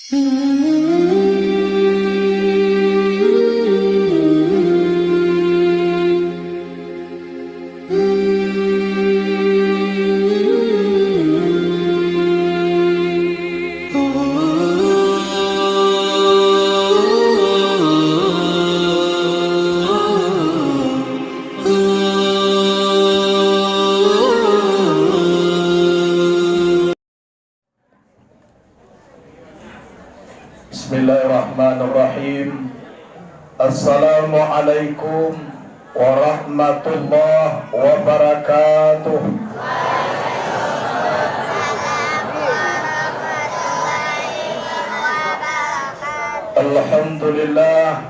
Bismillahirrahmanirrahim. Assalamualaikum warahmatullahi wabarakatuh. Alhamdulillah,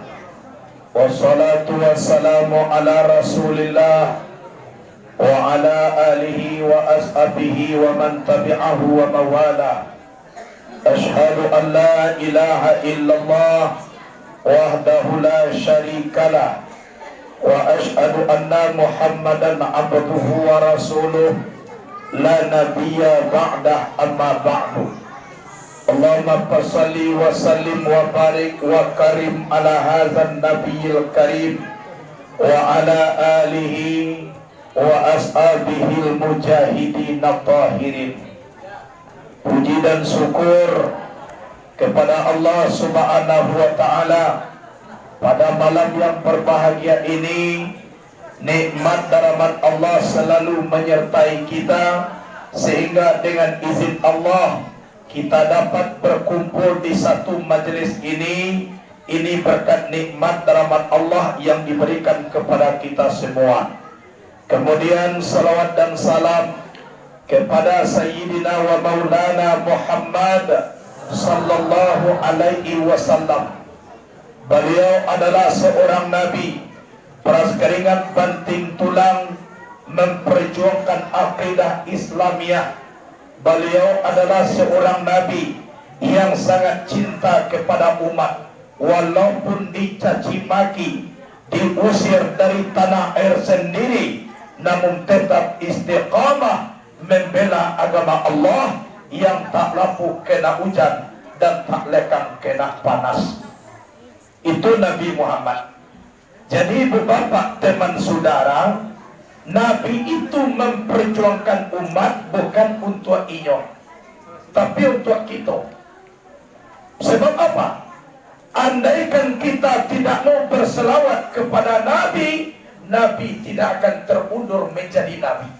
wassalatu wassalamu ala rasulillah wa ala alihi wa ashabihi wa man tabi'ahu wa mawala. Ashhadu an la ilaha illallah wahdahu la syarikalah wa ashhadu anna Muhammadan abduhu wa rasuluh la nabiyya ba'dah amma ba'du. Allahumma salli wa sallim wa barik wa karim ala hadzal nabiyil karim wa ala alihi wa ashabihil mujahidin at-tahirin. Puji dan syukur kepada Allah Subhanahu wa ta'ala pada malam yang berbahagia ini. Nikmat dan rahmat Allah selalu menyertai kita, sehingga dengan izin Allah kita dapat berkumpul di satu majelis ini. Ini berkat nikmat dan rahmat Allah yang diberikan kepada kita semua. Kemudian salawat dan salam kepada Sayyidina wa Maulana Muhammad sallallahu alaihi wasallam. Beliau adalah seorang nabi, peras keringat banting tulang memperjuangkan akidah Islamiyah. Beliau adalah seorang nabi yang sangat cinta kepada umat, walaupun dicaci maki, diusir dari tanah air sendiri, namun tetap istiqamah membela agama Allah yang tak lapu kena hujan dan tak lekang kena panas. Itu Nabi Muhammad. Jadi ibu bapak teman saudara, Nabi itu memperjuangkan umat bukan untuk inyo, tapi untuk kita. Sebab apa? Andaikan kita tidak mau berselawat kepada Nabi, Nabi tidak akan terundur menjadi Nabi.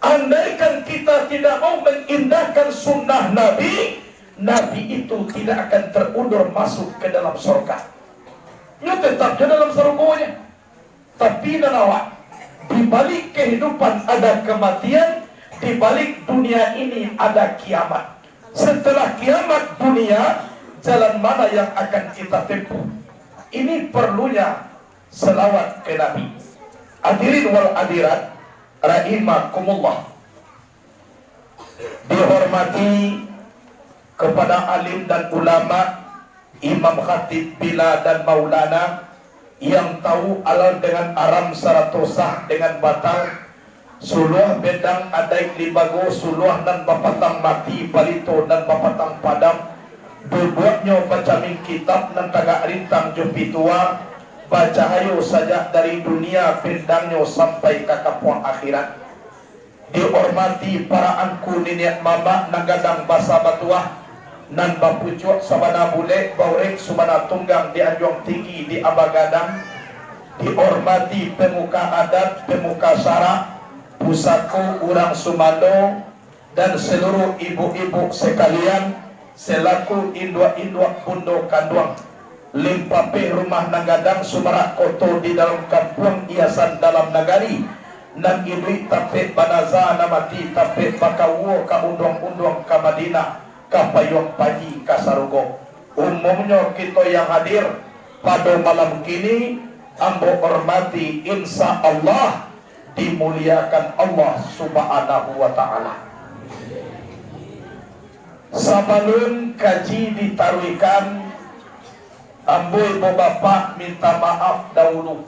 Andaikan kita tidak mau mengindahkan sunnah Nabi, Nabi itu tidak akan terundur masuk ke dalam surga. Dia tetap di dalam surganya. Tapi nanawa, di balik kehidupan ada kematian, di balik dunia ini ada kiamat. Setelah kiamat dunia, jalan mana yang akan kita tempuh? Ini perlunya selawat ke Nabi. Hadirin wal hadirat rahimakumullah, dihormati kepada alim dan ulama, imam khatib bila dan maulana yang tahu alal dengan aram saratosah dengan batang suluh bedang adai libago suluh dan bapatang mati palito dan bapatang padam duduknya bacaming kitab dan tagak rintang jupitua baca hayo saja dari dunia bendangnya sampai ke kapuang akhirat. Dihormati para angku niniat mama nagadang basa batuah nan bapucuk sabana bule baurek subana tunggang di anjong tinggi di abagadang. Dihormati pemuka adat, pemuka syara, pusatku urang Sumando dan seluruh ibu-ibu sekalian selaku indua-indua pundo kanduang limpape rumah nagadang sumarak koto di dalam kampung iasan dalam nagari nan idui tape banaza namati tape bakawo ka undong-undong ka Madinah ka payong paji ka Sarugo. Umumnya kita yang hadir pada malam kini ambo hormati, insya Allah dimuliakan Allah Subhanahu wa ta'ala. Sabalun kaji ditaruikan, ambo ibu bapak minta maaf dahulu.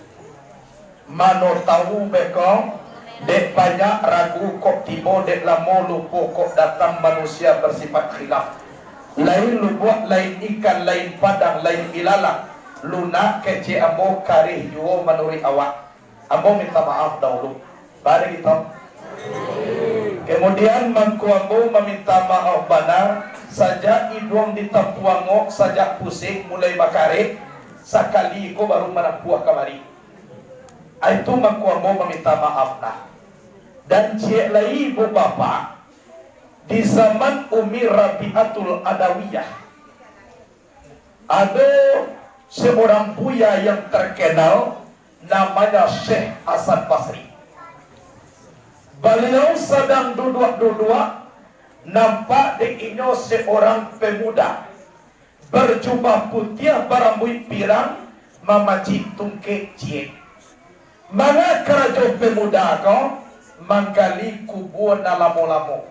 Mano tahu beko, dek banyak ragu kok tibo, dek lamo lupo kok datang manusia bersifat khilaf. lain lubuak, lain ikan, lain padang, lain ilalang, lunak kece ambo karih juo menuri awak. Ambo minta maaf dahulu. Baru gitu. Kemudian mangku ambo meminta maaf benar saja idong ditapuangok saja pusing mulai bakare sakali ko baru manapuah kamari. Itu mangku ambo meminta maaf nah. Dan cek lai ibu bapak di zaman Umi Rabi'atul Adawiyah ada seorang buya yang terkenal namanya Syekh Hasan Basri. Beliau sedang duduk-duduk nampak diinyo seorang pemuda berjubah putih berambut pirang memaci tungke cie. Mana kerajo pemuda kau manggali kubur na lamo-lamo.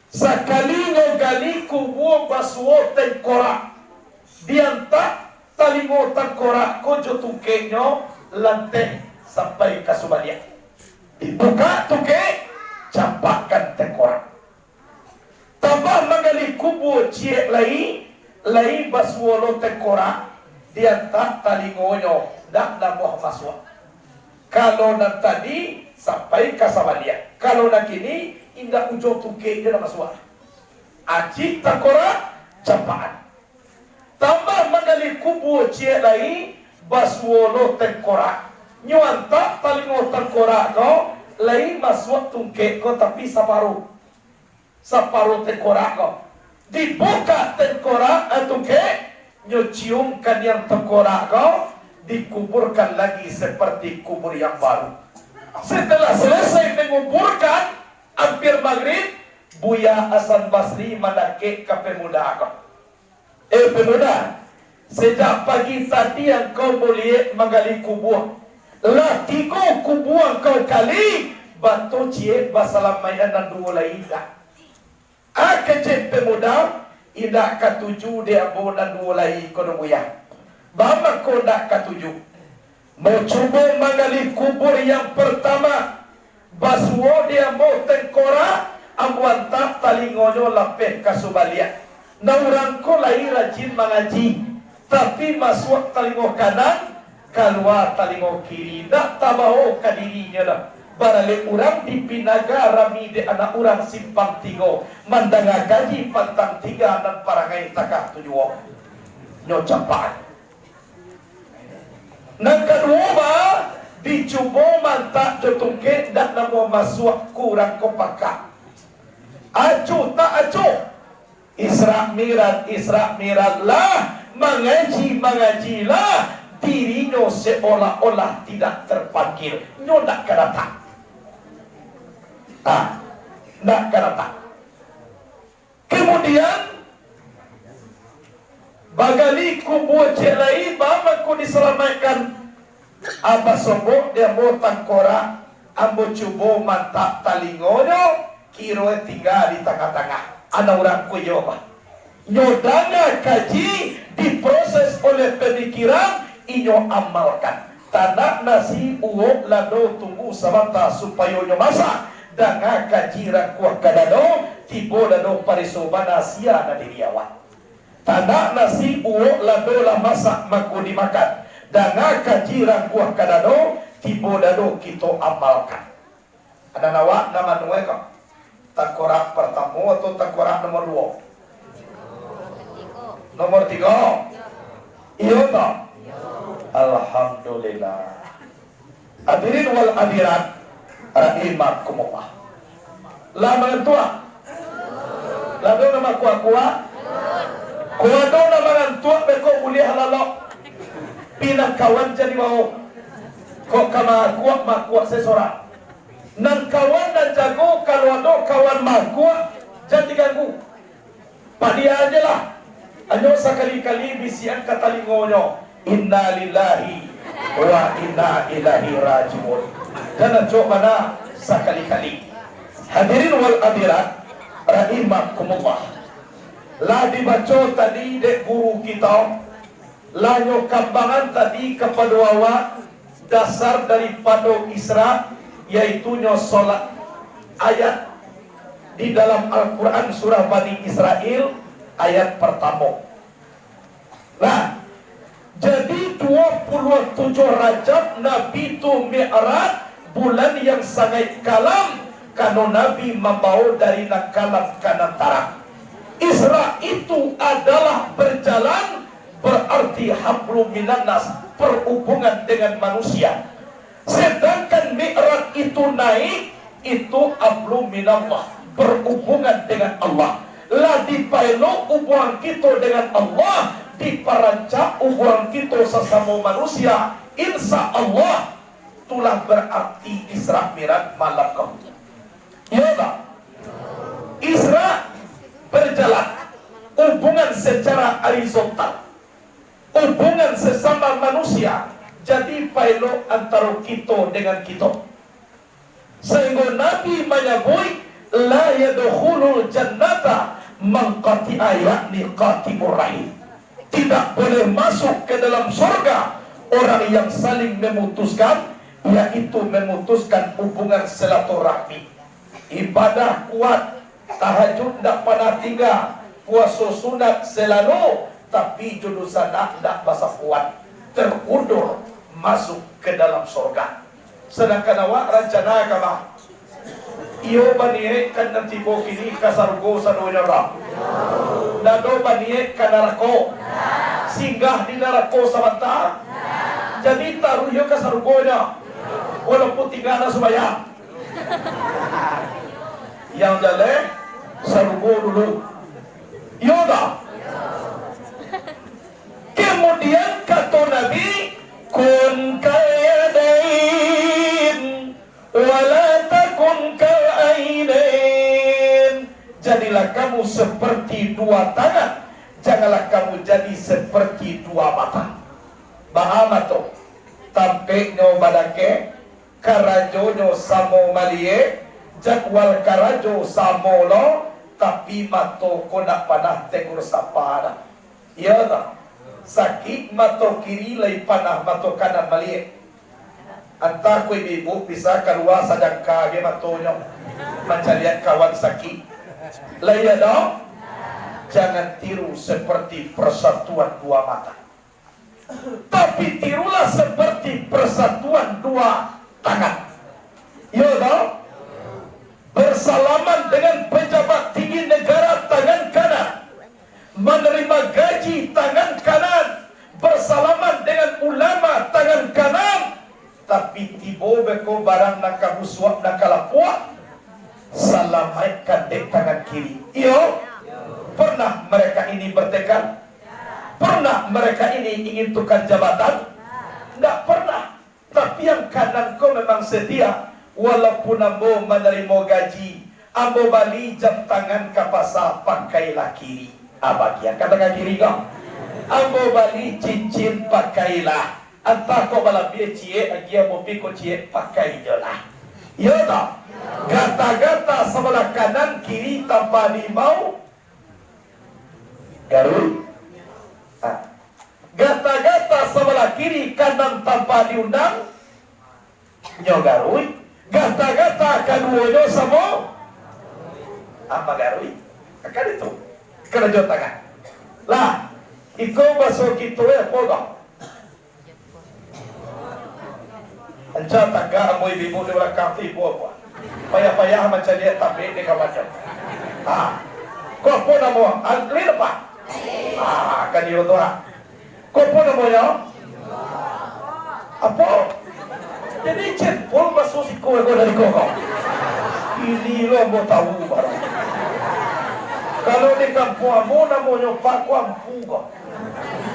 Sakalinya gali kubur basuo tengkorak. Diantak talingo tengkorak kojo tungkenyo lanteh sampai ke Somalia. Dibuka tungke campakkan tengkorak. Tambah manggali kubur cie lai basuo lo tengkorak. Diantak talingonyo dak namuh masuk. Kalau nak tadi sampai ke Somalia. Kalau nak kini indah ujung tungke dia nama suara. Acik takora campaan. Tambah menggali kubur cie lai baswolo tengkorak. Nyuanta talingo tengkorak kau lai masuk tungke kau tapi separuh tengkorak kau. Dibuka tengkorak tungke nyuciumkan yang tengkorak kau dikuburkan lagi seperti kubur yang baru. Setelah selesai menguburkan hampir maghrib, Buya Hasan Basri menakik ke pemuda kau. Pemuda, sejak pagi tadi yang kau boleh menggali kubur. Lah tiga kubur kau kali batu cie basalamaian dan dua lain dah. Kecil pemuda, indah ketujuh dia bo dan dua lain kau Buya. Bama kau nak ketujuh. Mau cuba menggali kubur yang pertama. Basuo dia mau tengkora ambuan tak talingonyo lapeh kasubalia. Na orang ko lai rajin mengaji, tapi masuk talingo kanan, keluar talingo kiri. Nak tabaho ke dirinya dah. Barale orang di Pinaga rami de anak orang simpang tigo, mandanga gaji pantang tiga dan parangai takah tujuh. Nyo capat. Nang kedua dicubo mantak jotungke dan namo masuk kurang kopaka. Acu tak acu. Isra mirat lah. Mengaji lah. Dirinya seolah-olah tidak terpanggil. Nyo nak kedatang. Nak kedatang. Kemudian bagali kubur celai bama ku diselamatkan. Aba sobo dia mau tangkora, ambo cubo mantap talingonyo, kiro tinggal di tengah-tengah. Ada orang kuyoba. Nyodana kaji diproses oleh pemikiran, inyo amalkan. Tanak nasi uok lado tunggu sabanta supaya nyo masak. Danga kaji rakuah kadado, tibo dado parisobana sia na diriawan. Tanak nasi uok lado la masak maku dimakan. Danga kajiran kuah kadado tibo dado kita amalkan. Ada nawa nama nuwe kok. Tengkorak pertama atau tengkorak nomor 2? Nomor 3. Iya toh? Alhamdulillah. Hadirin wal hadirat rahimakumullah. Lama tua. Lalu nama kuah-kuah. Kuah do nama tua beko boleh halalok. Pinang kawan jadi mau kok kama kuat makuat seseorang nang kawan dan jago kalau ada kawan makuat jadi ganggu padia aja lah anyo sekali-kali bisian kata lingonyo inna lillahi wa inna ilaihi rajiun dan coba na sekali-kali. Hadirin wal hadirat rahimakumullah. Lah dibaca tadi dek guru kita lanyo kambangan tadi kepada awak dasar daripada Isra yaitu nyo solat ayat di dalam Al-Quran surah Bani Israel ayat pertama. Nah, jadi 27 Rajab Nabi itu Mi'raj, bulan yang sangat kalam, karena Nabi membawa dari nakalam ke nantara. Isra itu adalah berjalan, berarti hablum minannas, perhubungan dengan manusia. Sedangkan Mi'raj itu naik, itu hablum minallah, berhubungan dengan Allah. Lah dipailo hubungan kita dengan Allah, diperancang hubungan kita sesama manusia. Insya Allah itulah berarti Isra Mi'raj malam kau. Ya tak? Isra berjalan, hubungan secara horizontal, hubungan sesama manusia, jadi pailo antara kita dengan kita. Sehingga Nabi menyebut la yadkhulul jannata man qati'a, yakni qati'ur rahim. Tidak boleh masuk ke dalam surga orang yang saling memutuskan, yaitu memutuskan hubungan silaturahmi. Ibadah kuat, tahajud tidak pernah tinggal, puasa sunat selalu, tapi jurusan tidak bahasa kuat, terundur masuk ke dalam surga. Sedangkan awak rencana kama iyo baniye kan nanti bo kini kasargo sa dunia ra nado baniye kan narako singgah di narako samanta, jadi taruh yo kasargo nya walaupun tinggal na sumaya yang jelek sargo dulu yoga. Kemudian kata Nabi, kun kayadain wala takun ka'ainain. Jadilah kamu seperti dua tangan, janganlah kamu jadi seperti dua mata. Bahama to tampe nyo badake karajo nyo samo malie jadwal karajo samo lo, tapi mato ko nak panah tegur sapana. Iya tak? Sakit mato kiri lay panah mato kanan mali. Anta ko ibu bisa keluar sadang kage matonyo mencari kawan sakit. Laya dong. Jangan tiru seperti persatuan dua mata, tapi tirulah seperti persatuan dua tangan. Yo dong. Bersalaman dengan pejabat tinggi negara tangan kanan, menerima gaji tangan kanan, bersalaman dengan ulama tangan kanan, tapi tiba beko barang nakabusuak nakalapuak salamatkan di tangan kiri. Iyo, pernah mereka ini bertekad? Pernah mereka ini ingin tukar jabatan? Tidak pernah. Tapi yang kanan kau memang setia, walaupun ambo menerima gaji, ambo bali jam tangan kapasa pakailah kiri. Abagian katakan kiri kau. Ambo bali cincin pakailah. Antah kau bala biar cie, agia mo piko cie pakai jelah. Yo tak? Gata-gata sebelah kanan kiri tanpa limau garui. Gata-gata sebelah kiri kanan tanpa diundang nyo garui. Gata-gata keduanya sama apa garui? Akan itu kerja tangan lah. Ikaw masuk gitu ya poga anca tangga amoy bibo di wala kafe po apa payah-payah macam dia tapi di kawasan ko po na mo alin pa kanyo to ha ko po na mo ya apa jadi cepol masuk si ko dari koko ini lo mo tahu barang kalau di kampung mo na mo nyo pa ko ampuga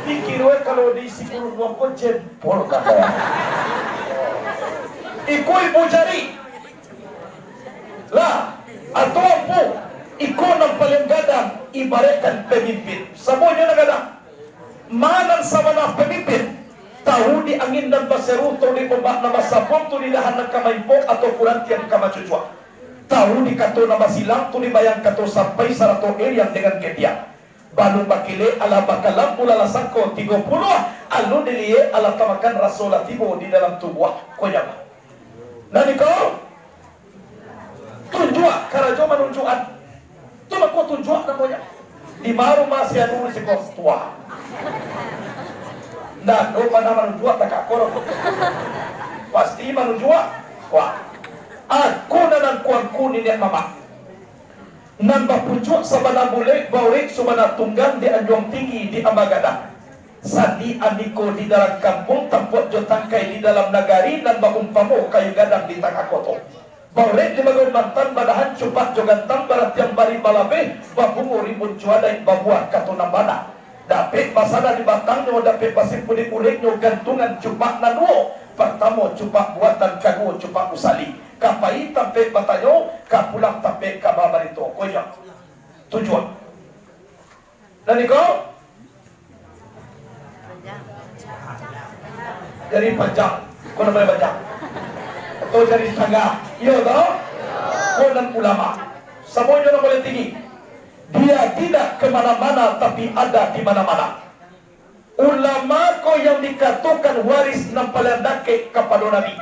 pikirwe kalau di sikuru mo ko cepol kata iko ibu jari lah atau apa iko ng palenggadang ibaratkan pemimpin sabonya nagadang manan sama na pemimpin tahu di angin dan baseruto di pembak nama sabon tu di dahan ng kamay po atau kurantian kamacucua tahu di kato nama silang tu di bayang kato sampai sarato yang dengan ketiak balu bakile ala bakalam ulalasan ko 30 alu dilie ala tamakan rasolatibo di dalam tubuh koyama. Nani kau tunjuk karajo menunjukan tu aku tunjuk namanya Di baru masih anu si tua. Nah, do pada manujua tak akor. Pasti manujua. Wah. Aku nan kuan kunin ya mama. Nan bapucuk sabana bule baurik subana tunggang di anjong tinggi di Ambagada. Sandi andiko di dalam kampung tempat jo tangkai di dalam nagari dan bakumpamo kayu gadang di tengah koto. Baurik di bagon mantan badahan cupat jo gantang barat yang bari balabe babungu rimbun cuadai babuah katuna bana. Dapet masada di batang nyo dapet pasir kulit urik nyo gantungan cupak nanuo. Pertama cupak buatan kagu cupak usali. Kapai tampe batanyo kapulang tampe kababar itu. Konya tujuan. Dan ikaw dari panjang. Kau namanya panjang atau dari tangga. Iya toh? Kau dan ulama semuanya yang boleh tinggi. Dia tidak kemana-mana tapi ada di mana-mana. Ulama ko yang dikatakan waris nampalandake kepada Nabi.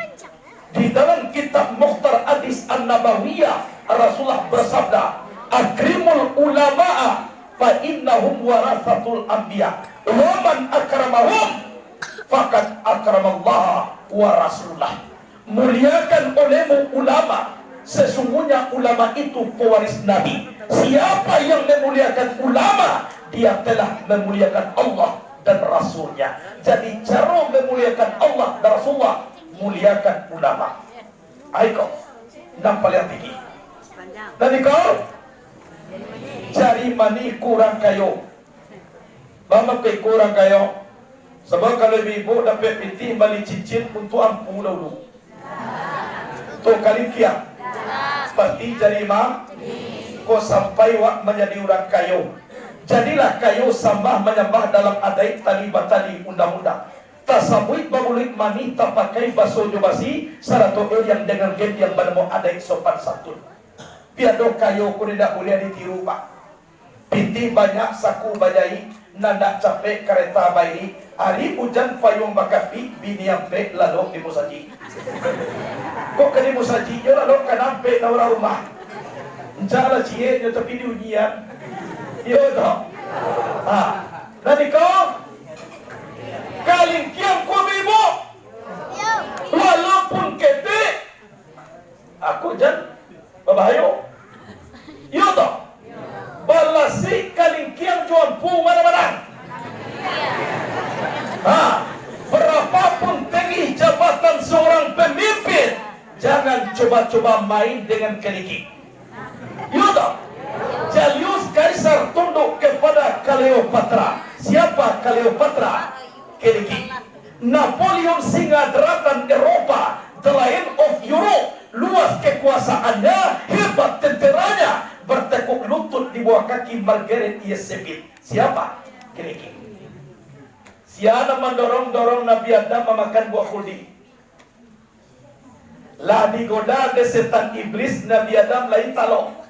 Di dalam kitab Mukhtar Hadis An-Nabawiyah Rasulullah bersabda, "Akrimul ulama'a fa innahum warasatul anbiya. Wa man akramahum faqad akramallah wa rasulah." Muliakan olehmu ulama, sesungguhnya ulama itu pewaris Nabi. Siapa yang memuliakan ulama, dia telah memuliakan Allah dan Rasulnya. Jadi cara memuliakan Allah dan Rasulullah, muliakan ulama. Aiko, nampak yang tinggi. Dan kau cari mani kurang kayo. Bama kay kurang kayo. Sebab kalau ibu dapat piti bali cincin untuk ampu dulu. Tuh kali kiam. Seperti jarima. Kau sampai wak menjadi orang kayo. Jadilah kayu sambah menyembah dalam adai tali batali undang-undang. Tasabuit babulik mani tapakai baso jobasi sarato yang dengan game yang banamo adai sopan santun. Piado kayu ku tidak boleh ditiru pak. Pinti banyak saku bajai nanda capek kereta bayi. Hari hujan payung bakapi bini ampe lalu di musaji. Kok ke di musaji yo lalu kanampe naura rumah. Jala cie yo tapi di ujian. Yo toh. Nanti kau kalingkiam ku bibo. Walaupun kete aku jan babahayo. Yo toh. Balasi kalingkiam jual pu mana-mana. Berapapun tinggi jabatan seorang pemimpin, jangan coba-coba main dengan keliki. Yo toh. Julius Caesar tunduk kepada Cleopatra. Siapa Cleopatra? Keliki. Napoleon singa daratan Eropa, the Lion of Europe, luas kekuasaannya, hebat tenteranya, bertekuk lutut di bawah kaki Margaret Yesebit. Siapa? Keliki. Siapa mendorong-dorong Nabi Adam memakan buah khuldi. Lah digoda de setan iblis Nabi Adam lain talong.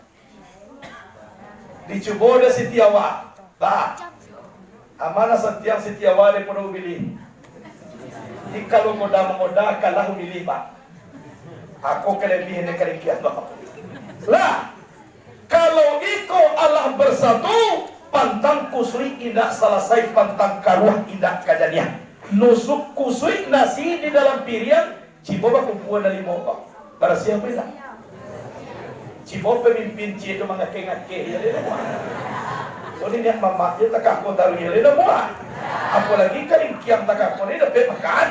Dicoba dah setiawa, bah. Amana setiang setiawa le pun ubili. Kalau moda mengoda kalah ubili bah. Aku kelebihan kerikian bah. Lah, kalau iko Allah bersatu, pantang kusui indah selesai pantang karuah indah kejadian. Nusuk kusui nasi di dalam piring, ciboba kumpulan dari moba. Para siapa itu? Cibo pemimpin cie itu mengake-ngake ya dia semua. So ini dia mama dia tak aku taruh ya dia semua. Apalagi kali kiam tak aku ni dapat makan.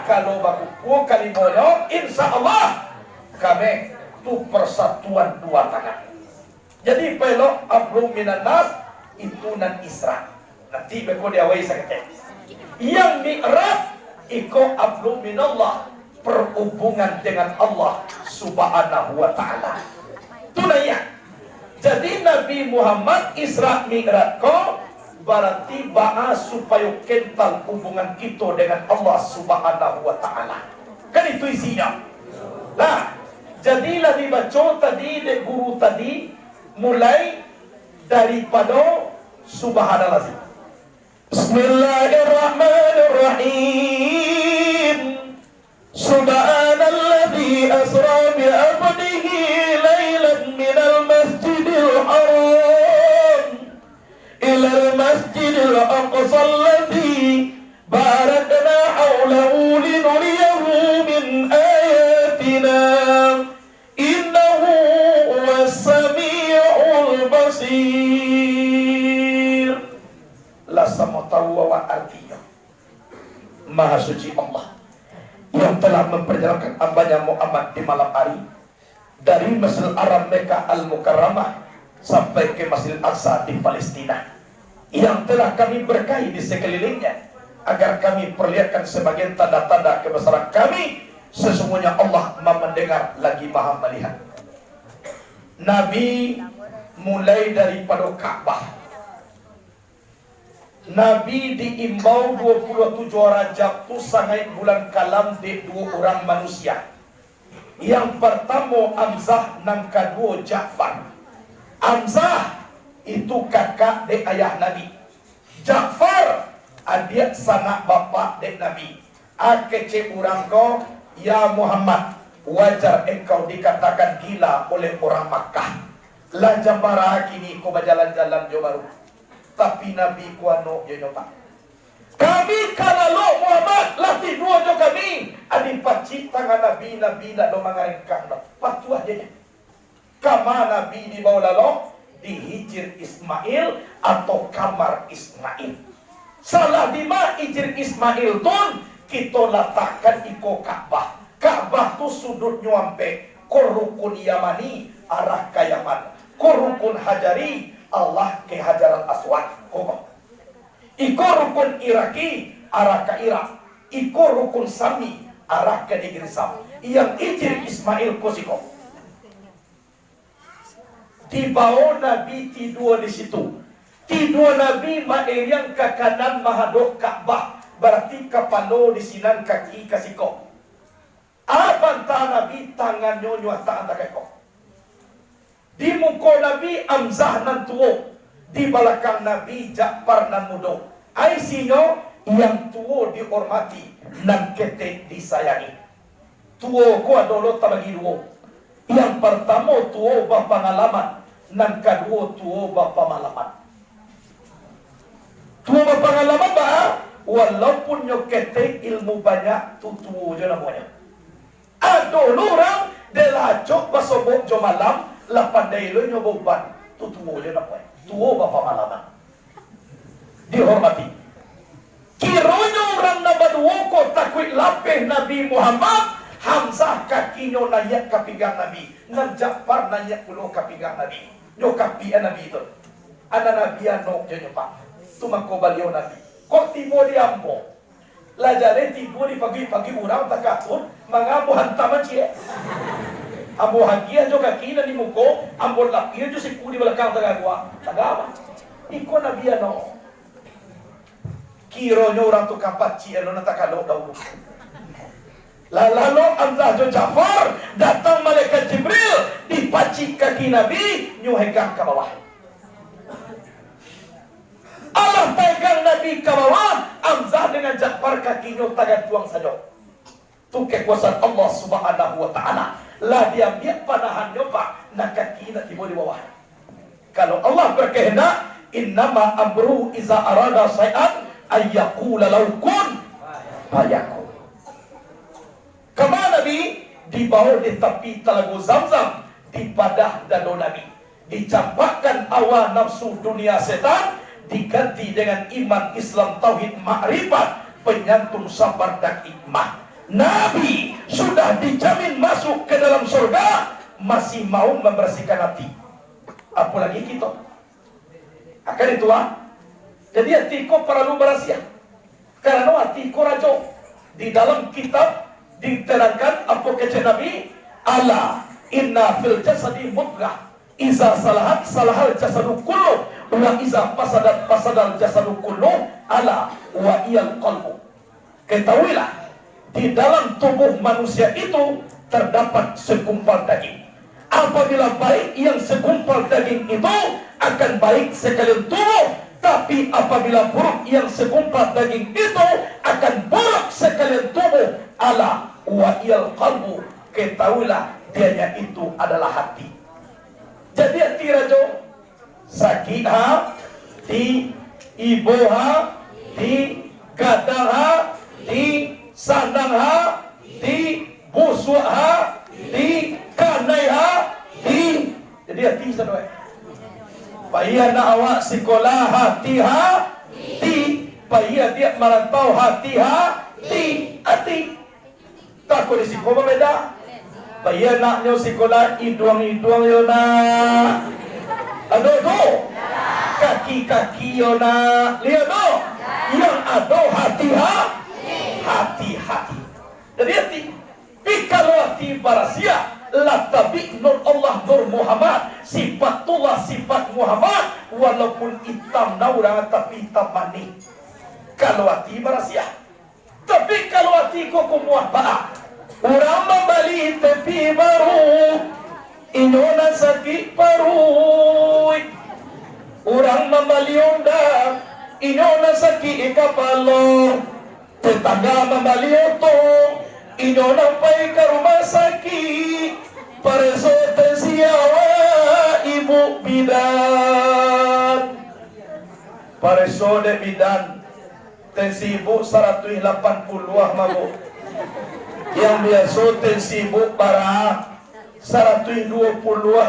Kalau baku kali mono, insya Allah kami tu persatuan dua tangan. Jadi pelok ablu minan nas itu nan Isra. Nanti beko dia wai sakit. Yang mi'raj iko ablu minallah, perhubungan dengan Allah Subhanahu wa ta'ala. Tunaya. Jadi Nabi Muhammad Isra Mi'raj ko berarti ba'a supaya kental hubungan kita dengan Allah Subhanahu wa ta'ala. Kan itu isinya. Nah, jadilah dibaca tadi de guru tadi mulai daripada subhanallah. Bismillahirrahmanirrahim. Subhanalladzi asra bi 'abdihi lailan minal masjidil haram masjidil aqsa alladhi barakna hawlahu linuriyahu min ayatina innahu huwas sami'ul basir. La samawati wa ardiya. Maha suci Allah yang telah memperjalankan hambanya Muhammad di malam hari dari Masjidil Haram Mekah Al-Mukarramah sampai ke Masjidil Aqsa di Palestina, yang telah kami berkahi di sekelilingnya agar kami perlihatkan sebagian tanda-tanda kebesaran kami. Sesungguhnya Allah Maha mendengar lagi Maha melihat. Nabi mulai daripada Ka'bah. Nabi diimbau 27 Rajab tu sangat bulan kalam de dua orang manusia. Yang pertama Hamzah, yang kedua Ja'far. Hamzah itu kakak de ayah Nabi. Ja'far adik sanak bapak de Nabi. Akece orang ko, ya Muhammad, wajar engkau dikatakan gila oleh orang Makkah. Lah jambara kini ko berjalan-jalan jo baru. Tapi Nabi kuano yo nyoba. Kami kalau Muhammad latih dua jo kami. Adi paci tangan Nabi nak do mangarengkang dah. Patu aja nya. Kama Nabi di bawah lalu di Hijr Ismail atau kamar Ismail. Salah di ma Hijr Ismail tun kita letakkan iko Ka'bah. Ka'bah tu sudut nyampe korukun Yamani arah ke Yaman. Korukun Hajari Allah ke Hajar al-Aswad. Iko rukun Iraki arah ke Irak. Iko rukun Sami arah ke negeri Sam. Yang Hijr Ismail kosiko. Di bawah Nabi tidur di situ. Tidur Nabi yang ke kanan mahadok Ka'bah. Berarti kepala di sinan kaki kasiko. Abantah Nabi tangan nyonya tak antar keko. Di muka Nabi Hamzah nan tuo, di belakang Nabi Ja'far nan mudo. Aisinyo yang tuo dihormati nan kete disayangi. Tuo ko adolo tabagi duo. Yang pertama tuo bapangalaman, nan kedua tuo bapamalaman. Tuo bapangalaman ba? Walaupun nyo kete ilmu banyak, tuo jo namanya. Adolo orang delacok basobok jo malam. Lapan dahulu nyoboban tu tuwo je nak buat. Tuwo bapa malaman dihormati. Kironyo orang nabaduwo ko takwik lapeh Nabi Muhammad. Hamzah kakinya nayak kapigang Nabi. Nan Ja'far nayak pulau kapigang Nabi. Nyo kapi Nabi itu. Ada Nabi ano je nyopak. Tu makobaliyo Nabi. Kok tibo di ambo. Lajare tibo di pagi-pagi orang takatun mangamu hantaman cie. Ambo hagia jo kaki na ni muko, ambo lapir jo si kudi belakang tagagwa. Tagama. Iko Nabi ano. Kiro nyo orang tu kapaci ano na takalo daw. Lalu Hamzah jo Ja'far datang malaikat Jibril dipaci kaki Nabi nyo hegang ke bawah. Allah pegang Nabi ke bawah, Hamzah dengan Ja'far kaki nyo tagan tuang saja. Tu kekuasaan Allah Subhanahu wa taala. Lah dia biar panahan nyoba nak kaki nak tiba di bawah. Kalau Allah berkehendak, innama amru iza arada syai'an ayyaqula law kun fayakun. Kemana Nabi? Dibawa di tepi telaga Zamzam, di padah dado Nabi. Dicampakkan awal nafsu dunia setan, diganti dengan iman Islam tauhid ma'rifat, penyantun sabar dan hikmah. Nabi sudah dijamin masuk ke dalam surga, masih mau membersihkan hati. Apalagi kita. Akan itu jadi hatiku perlu berasiah. Karena hatiku rajo. Di dalam kitab diterangkan apa kata Nabi, ala inna fil jasadi mudghah iza salahat salahal jasadu kullu wa iza fasadat fasadal jasadu kullu ala wa iyal qalbu. Ketahuilah, di dalam tubuh manusia itu terdapat segumpal daging. Apabila baik, yang segumpal daging itu akan baik sekalian tubuh. Tapi apabila buruk, yang segumpal daging itu akan buruk sekalian tubuh. Ala wa iyal qalbu. Ketahuilah, dianya itu adalah hati. Jadi hati rajo sakit di ibu ha, di gadang ha, di sandang ha, di busuk ha, di kanai ha, di. Jadi hati sana. Payah nak awak sekolah hati ha, di. Payah dia merantau hati ha, di. Hati. Tak kau di sekolah beda. Payah nak nyo sekolah iduang-iduang yo na. Aduh. Kaki-kaki yo na. Lihat do. Yang ada hati ha, hati-hati. Jadi hati. Kalau hati barasia la tabi nur Allah nur Muhammad, sifatullah sifat Muhammad, walaupun hitam naura tapi hitam manis. Kalau hati barasia. Tapi kalau hati kok muah orang membeli tepi baru, inyona sakit paru. Orang membeli undang, inyona sakit kapalo. Tetangga membeli otong, inyona pai ke rumah sakit. Pareso tensiawa ibu bidan. Pareso de bidan. Tensi ibu 180 mabu. Yang biasa tensi ibu para 120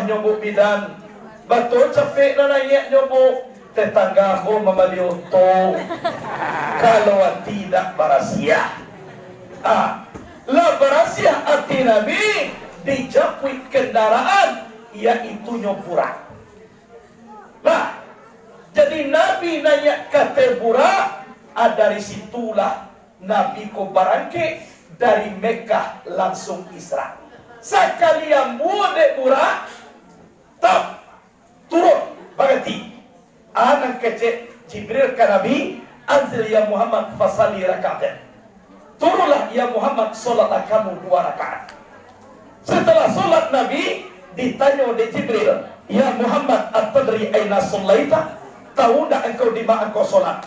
nyobo bidan. Betul capek na naik nyobo. Tetangga mo membeli otong. Kalau tidak barasia. La barasia hati Nabi dijapui kendaraan, yaitu nyoburan. Nah, jadi Nabi nanya kata burak, dari situlah Nabi ko barangke dari Mekah langsung Isra. Sekalian mude burak, tak turun berarti. Anak kecil Jibril ke Nabi, anzil ya Muhammad fasali raka'atain. Turunlah ya Muhammad, solatlah kamu 2 rakaat. Setelah solat Nabi ditanya oleh Jibril, ya Muhammad atadri aina solaita? Tahu tak engkau di mana engkau solat?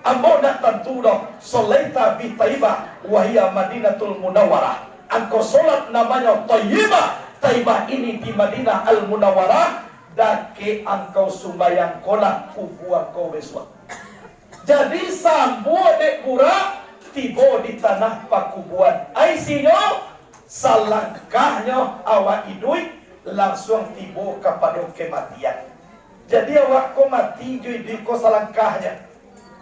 Ambo nak tentu dah solaita bi Taibah wahia Madinatul Munawwarah. Engkau solat namanya Taibah. Taibah ini di Madinah Al Munawwarah. Dake engkau sumbayang kolak kubu engkau besok. Jadi sambo dek pura tiba di tanah pakubuan. Aisinyo salangkahnya awak idui langsung tiba kepada kematian. Jadi awak ko mati jui di ko salangkahnya.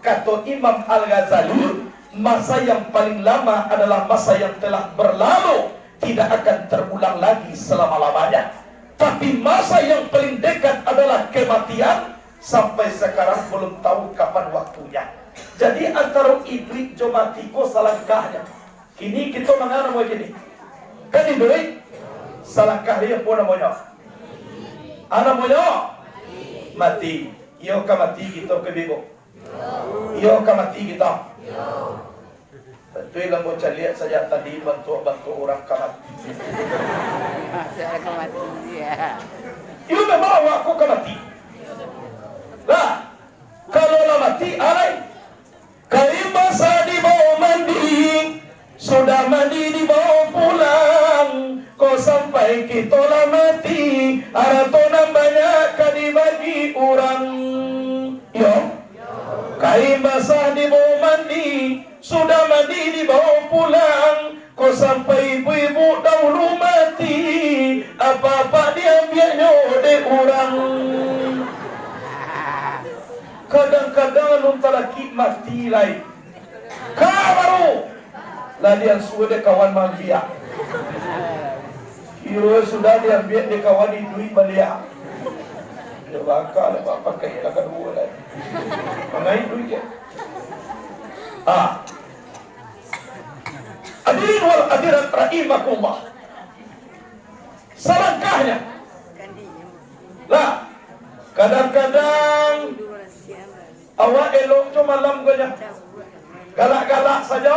Kata Imam Al-Ghazali, masa yang paling lama adalah masa yang telah berlalu, tidak akan terulang lagi selama-lamanya. Tapi masa yang paling dekat adalah kematian. Sampai sekarang belum tahu kapan waktunya. Jadi antara iblis jo mati ko salangkahnya. Kini kita mengana mau gini. Kan iblis salangkah dia pun namanya. Namanya mati. Iyo ka mati kita ke bibo. Iyo ka mati kita. Tentu yang mau lihat saja tadi bantu orang kamati. Saya kamati ya. Itu memang aku kamati. Lah, kalau lah mati, alai. Kalimasa dibawa mandi, sudah mandi dibawa pulang. Kau sampai kita lah mati, aratonam banyak kan dibagi orang. Yo, kain basah dibawa mandi, sudah mandi dibawa pulang. Kau sampai ibu-ibu dahulu mati, apa-apa diambilnya oleh orang. Kadang-kadang lunta laki mati lain. Baru lah dia sudah kawan mafia. Hero sudah diambil dia kawan di duit balia. Dia bakal apa pakai lah kedua lah. Mengai duit ya. Hadirin wal hadirat rahimakumullah. Selangkahnya. Lah, kadang-kadang awak elok tu malam gaya. Galak-galak saja.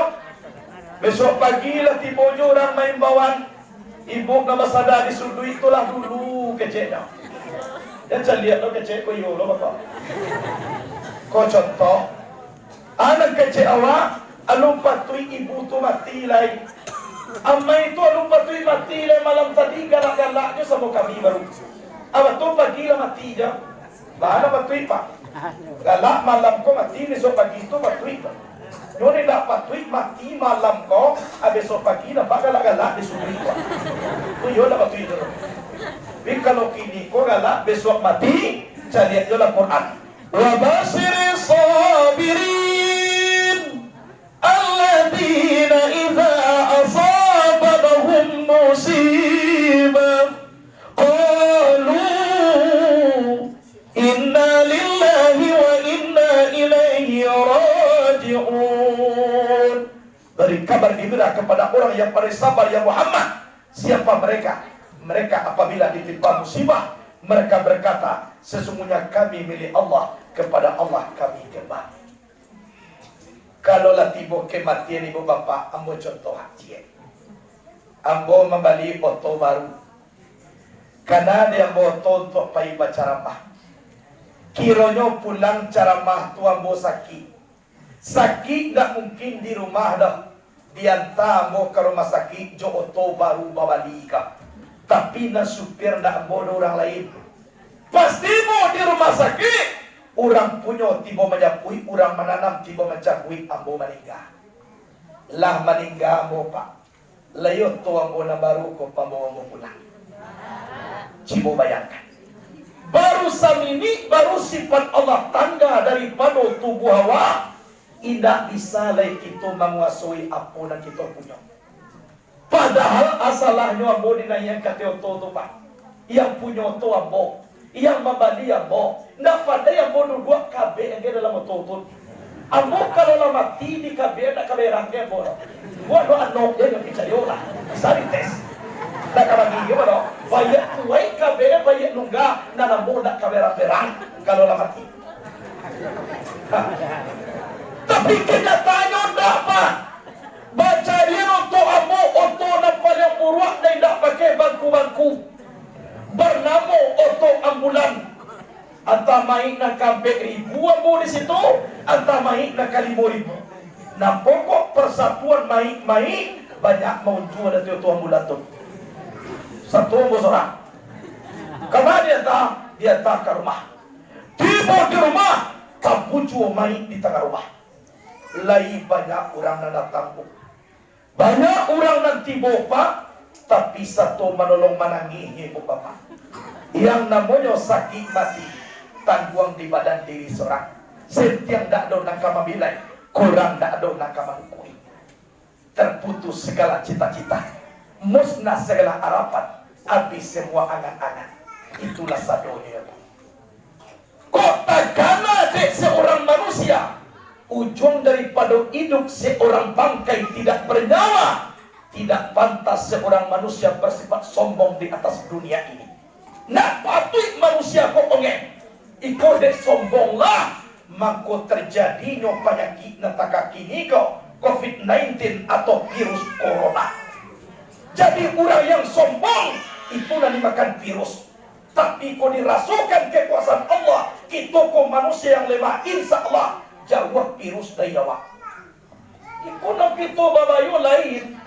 Besok pagi lah tiba orang main bawan. Ibu nama sadar disuruh itulah dulu keceknya. Dan saya lihat lo kecek ko yo lo bapak. Ko contoh. Anak kecek awak alum patui ibu tu mati lagi. Amma itu alum patui mati lagi malam tadi galak-galaknya sama kami baru. Awak tu pagi lah mati je. Mana patui pak? Galak malam ko mati besok pagi itu matuik. Nyo ni dapat tuik mati malam ko, besok pagi na galak di sumri ko. Tu yo dapat tuik dulu. Tapi kalau kini ko galak besok mati, cari aja lah Quran. Wa basiris sabirin alladzina idza asabahum musibah qalu inna lillahi wa inna ilaihi raji'un. Beri kabar gembira kepada orang yang bersabar ya Muhammad. Siapa mereka? Mereka apabila ditimpa musibah, mereka berkata, sesungguhnya kami milik Allah, kepada Allah kami kembali. Kalau lah tiba kematian ibu bapa, ambo contoh hati. Ambo membeli oto baru. Karena dia ambo oto untuk pergi baca ramah. Kiranya pulang ceramah tu ambo sakit. Sakit tak mungkin di rumah dah. Diantar ambo ke rumah sakit, jo oto baru babali ka. Tapi na supir nak bodoh orang lain. Pasti mau di rumah sakit. Orang punya tiba menyapui, orang menanam tiba mencakui, ambo meninggal. Lah meninggal ambo pak. Layo tu ambo na baru ko pambo ambo pulang. Cibo bayangkan. Baru samini, baru sifat Allah tangga daripada tubuh hawa. Tidak bisa lagi kita menguasai apa yang kita punya. Padahal asalahnya ambo dinayang kata oto tu pak. Yang punya oto ambo, yang membeli ambo. Nak pada yang bodoh dua kabe yang dia dalam oto tu. Ambo kalau lama mati di kabe nak kabe rangkai bodoh. Buat doa nok dia yang percaya lah. Sari tes. Nak kabe gigi bodoh. Bayar tuai kabe bayar nungga. Nak ambo nak kabe rangkai kalau lama mati. Tapi kenyataannya tak pak. Baca dia untuk ambo oto nampak yang muruak dan tidak pakai bangku-bangku. Bernama oto ambulan. Antara main nak kampek ribu ambo di situ, antara main nak 5.000. Nah pokok persatuan main banyak mau jual dari oto ambulan tu. Satu ambo seorang. Kemudian dia tak ke rumah. Tiba di rumah, kampucu main di tengah rumah. Lai banyak orang yang datang. Banyak orang nanti bapak, tapi satu menolong menangihi bapak. Yang namanya sakit mati, tanggung di badan diri seorang. Setiap tak ada nak memilai, kurang tak ada nak menukui. Terputus segala cita-cita, musnah segala harapan, habis semua angan-angan. Itulah sadonya. Kok takkanlah seorang manusia? Ujung daripada hidup seorang bangkai tidak bernyawa. Tidak pantas seorang manusia bersifat sombong di atas dunia ini. Nak patut manusia kok ongen. Iko dek sombonglah. Maka terjadinya penyakit nataka kini kau COVID-19 atau virus corona. Jadi orang yang sombong itu nanti makan virus. Tapi kau dirasukan kekuasaan Allah. Kita kau manusia yang lemah, insya Allah jawab virus dari jawab. Iku nak kita babayu lain.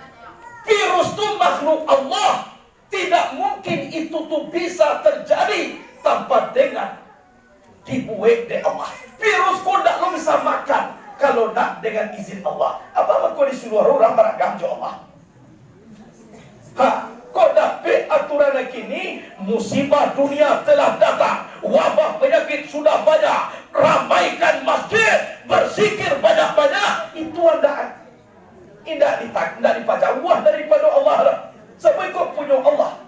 Virus tu makhluk Allah. Tidak mungkin itu tu bisa terjadi tanpa dengan dibuat dari Allah. Virus kau tak lo bisa makan kalau nak dengan izin Allah. Apa kau disuruh orang beragam jo Allah? Kau dapat aturan kini, musibah dunia telah datang, wabah penyakit sudah banyak, ramaikan masjid, berzikir banyak-banyak. Itu anda tidak dipakai wah daripada Allah lah. Sebab kau punya Allah.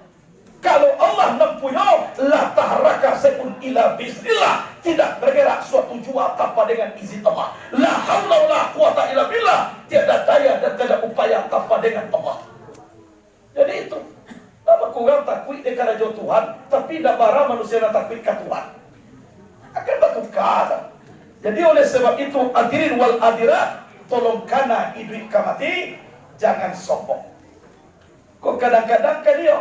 Kalau Allah nak punya, la taharaka sayun ila bismillah, tidak bergerak suatu jua tanpa dengan izin Allah. La haula wala quwata illa billah, tiada daya dan tiada upaya tanpa dengan Allah. Jadi itu. Apa kurang takut dengan jauh Tuhan, tapi tidak barang manusia yang takut ke Tuhan. Akan bertukar. Jadi oleh sebab itu, hadirin wal hadirat, tolong kana hidup kamati, jangan sombong. Kok kadang-kadang kan dia,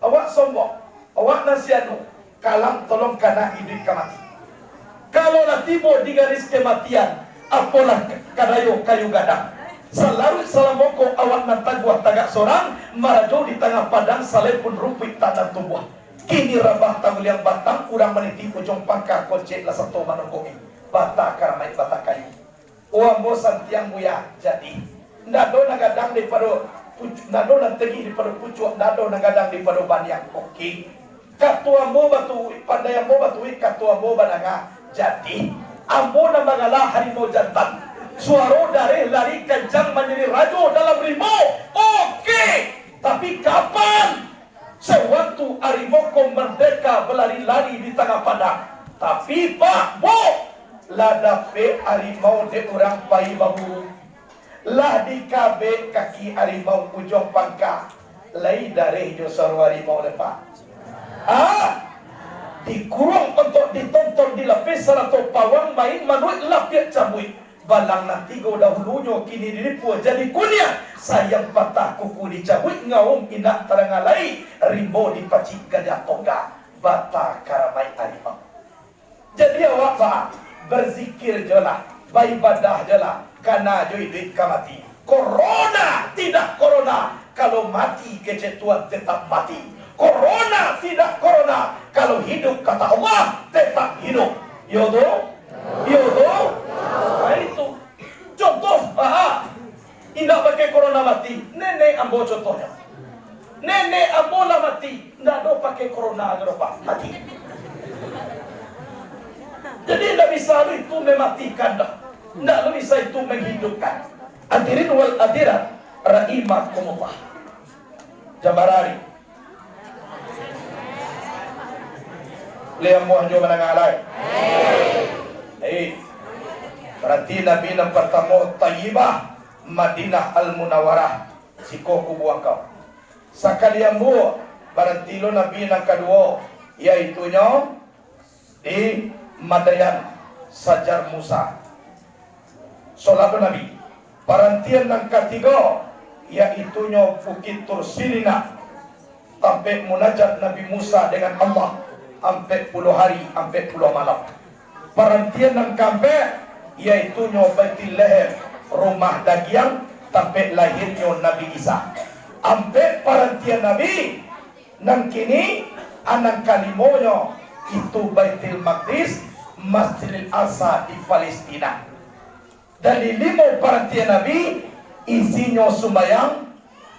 awak sombong, awak nasianu, kalang tolong kana hidup kamati. Kalau lah tiba di garis kematian, apalah kadayo kayu gadang. Selalu salamoko awak nanti buat tagak sorang, marajo di tengah padang saleh pun rumput tanah tumbuh. Kini rabah tangul yang batang kurang meniti ujung pangkar kocek lah satu manunggungi. Bata karamai bata kayu. Uambo santiang muya jadi. Nado nagadang di padu nado nantegi di padu pucuk, nado nagadang di padu banyak. Oke. Katua mo batu pandai mo batu katua mo bananga jadi. Ambo na magala harimau jantan. Suaro dari lari kencang menjadi rajo dalam rimau. Oke. Tapi kapan? Sewaktu harimau merdeka berlari-lari di tengah padang. Tapi Pak Bo, ladape harimau de orang pai babu. Lah di kabe kaki harimau ujung pangka. Lai dari jo saru harimau lepa. Dikurung untuk ditonton di lapis atau pawang main manuit lapis cabui. Balang nanti go dahulunya kini diripu jadi kunyah. Sayang patah kuku dicabut ngaum indak terengalai. Rimbo dipacik gajah tongga. Bata karamai harimau. Jadi awak pak berzikir jelah, beribadah jelah. Karena duit kamati. Corona tidak corona. Kalau mati kecetuan tetap mati. Corona tidak corona. Kalau hidup kata Allah tetap hidup. Yodo. Nah itu contoh. Indah pakai corona mati. Nenek ambo contohnya. Nenek ambo lah mati. Nggak do pakai corona pak mati. Jadi tidak bisa itu mematikan dah. Tidak bisa itu menghidupkan. Hadirin wal hadirat rahimakumullah. Jabarari. Liam muahjo menangalai. Berarti Nabi yang pertama Tayyibah Madinah Al-Munawwarah. Siko ku buang kau. Sakalian bu berarti lo Nabi yang kedua yaitunya di Madayan Sajar Musa. Solat Nabi. Perantian yang ketiga yaitunya Bukit Tursinina. Sampai munajat Nabi Musa dengan Allah. Sampai 10 hari, sampai 10 malam. Perantian yang keempat yaitunya Baitul Lahir, rumah dagiang sampai lahirnya Nabi Isa. Sampai perantian Nabi nang kini anak kalimonya itu Baitul Maqdis, Masjidil Aqsa di Palestina. Dari 5 perantian Nabi isinya sembahyang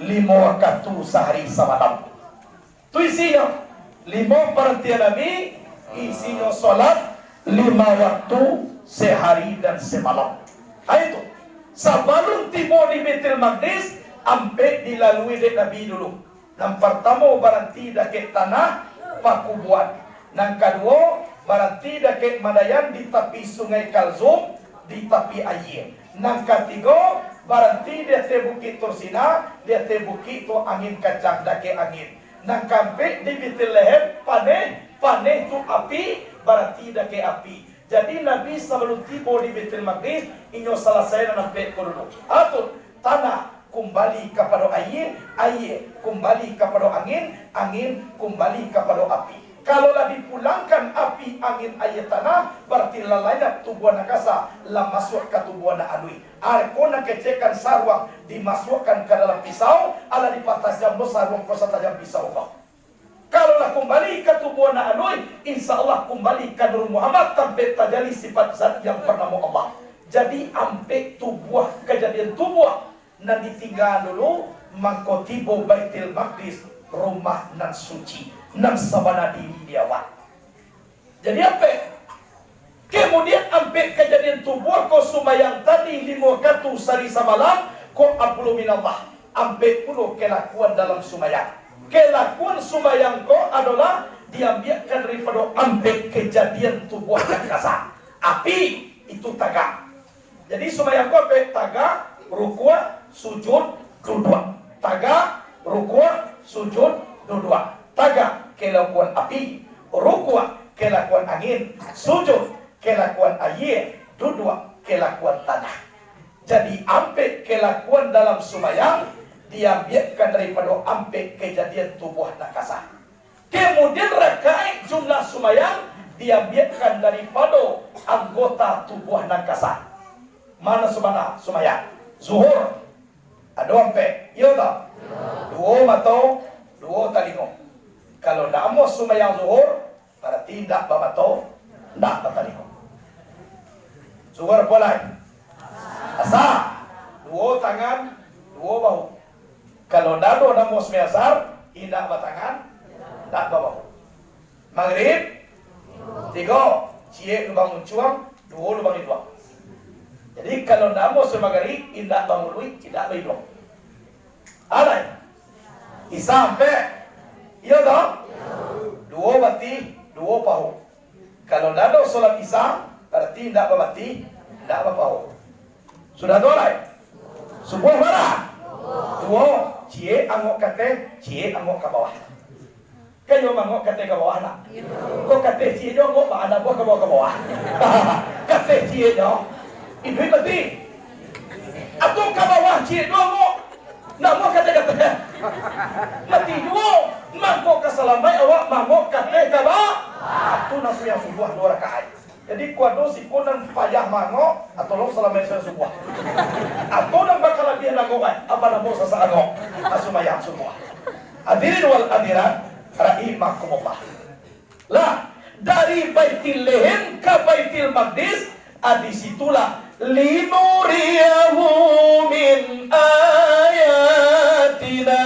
5 waktu sehari semalam. Itu isinya 5 perantian Nabi isinya solat 5 waktu sehari dan semalam. Itu sebelum tiba di Baitul Maqdis sampai dilalui oleh Nabi dulu. Yang pertama berarti dekat tanah Pakubuan. Yang kedua berarti dekat Madayan di tepi Sungai Kalzum di tepi air. Yang ketiga berarti dia te Bukit Tursina, dia te bukit tu angin kacang dekat angin. Yang keempat di Baitul Lahir paneh tu api berarti dekat api. Jadi Nabi sebelum tiba di Baitul Maqdis inyo selesai sampai dulu. Atur tanah kembali kepada air, air kembali kepada angin, angin kembali kepada api. Kalaulah dipulangkan api, angin, air, tanah, berarti lalanya tubuh nakasa lah masuk ke tubuh nak adui. Arkona kecekan sarwang dimasukkan ke dalam pisau, ala dipatah jambu sarwang kosa tajam pisau kau. Kalaulah kembali ke tubuh nak adui, insya Allah kembali ke Nur Muhammad sampai terjadi sifat zat yang bernama Allah. Jadi ampe tubuh kejadian tubuh nan ditinggal dulu mangko tibo Baitul Maqdis rumah nan suci. Nam sabana diri dia wak. Jadi apa? Kemudian ambil kejadian tubuh ko sumayang tadi 5 waktu sehari semalam ko ablu minallah. Ambil puluh kelakuan dalam sumayang. Kelakuan sumayang ko adalah diambilkan daripada ambil kejadian tubuh yang kasar. Api itu tagak. Jadi sumayang ko apa? Tagak, rukuk, sujud, duduk. Tagak, rukuk, sujud, duduk. Tagak kelakuan api, rukuk kelakuan angin, sujud kelakuan air, duduk kelakuan tanah. Jadi ampe kelakuan dalam sumayang diambilkan daripada ampe kejadian tubuh nakasa. Kemudian rakaat jumlah sumayang diambilkan daripada anggota tubuh nakasa. Mana sumayang? Zuhur ada ampe, iya tak? 2 atau 2 talingo. Kalau nak mau sumayang zuhur, berarti tidak babato, tidak batalihum. Zuhur boleh. Asar, dua tangan, dua bahu. Kalau nado nak mau sumayang asar, tidak batangan, tidak bahu. Maghrib, 3, cie lubang muncuang, 2 lubang itu. Jadi kalau nak mau sumayang maghrib, tidak bangun lui, tidak bailong. Alay, sampai. Iya dong? 2 bati, 2 pahu. Kalau tidak ada solat isya, berarti tidak berbati, tidak berpahu. Sudah dua lah. Sebuah barang. 2, cie angok kate, cie angok ke bawah. Kayo mangok kate ke bawah nak. Kok kate cie dong, kok ada buah ke bawah ke bawah. Kate cie dong. Itu berarti. Atau ke bawah cie dong kok. Nak mau kate-kate. Mati dua. Mangkok keselamai awak mangkok kate ke bawah. Itu nafsu yang subuh 2 rakaat. Jadi kuado si kunan payah mangkok atau lo selamai subuh. Atau nang bakal lebih lagokan. Apa namo sasa angok. Asumayang subuh. Hadirin wal hadirat rahimakumullah. Lah, dari Baitul Lahin ke Baitul Maqdis, disitulah linuriyahu min ayatina,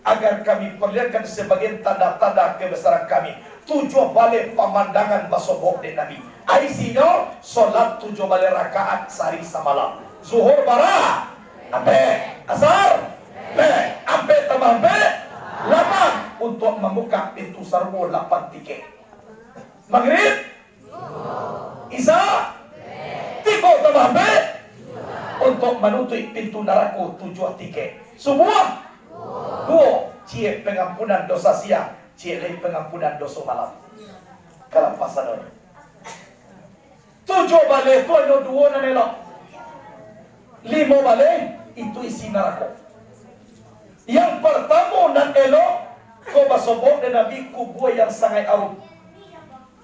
agar kami perlihatkan sebagian tanda-tanda kebesaran kami. 7 balik pemandangan basobok di Nabi. Isinya solat 7 balik rakaat sehari semalam. Zuhur bara, ampe asar, ampe tambah ampe 8 untuk membuka pintu sarwo 8 tiket. Maghrib, Isya, 3 tambah ampe untuk menutup pintu neraka 7 tiket. Semua 2 cie pengampunan dosa siang, cie lagi pengampunan dosa malam. Kalau pasangan 7 balik tu ada 2 nan elok. 5 balik itu isi neraka. Yang pertama nan elok, kau basobok dan Nabi kubur yang sangat arum.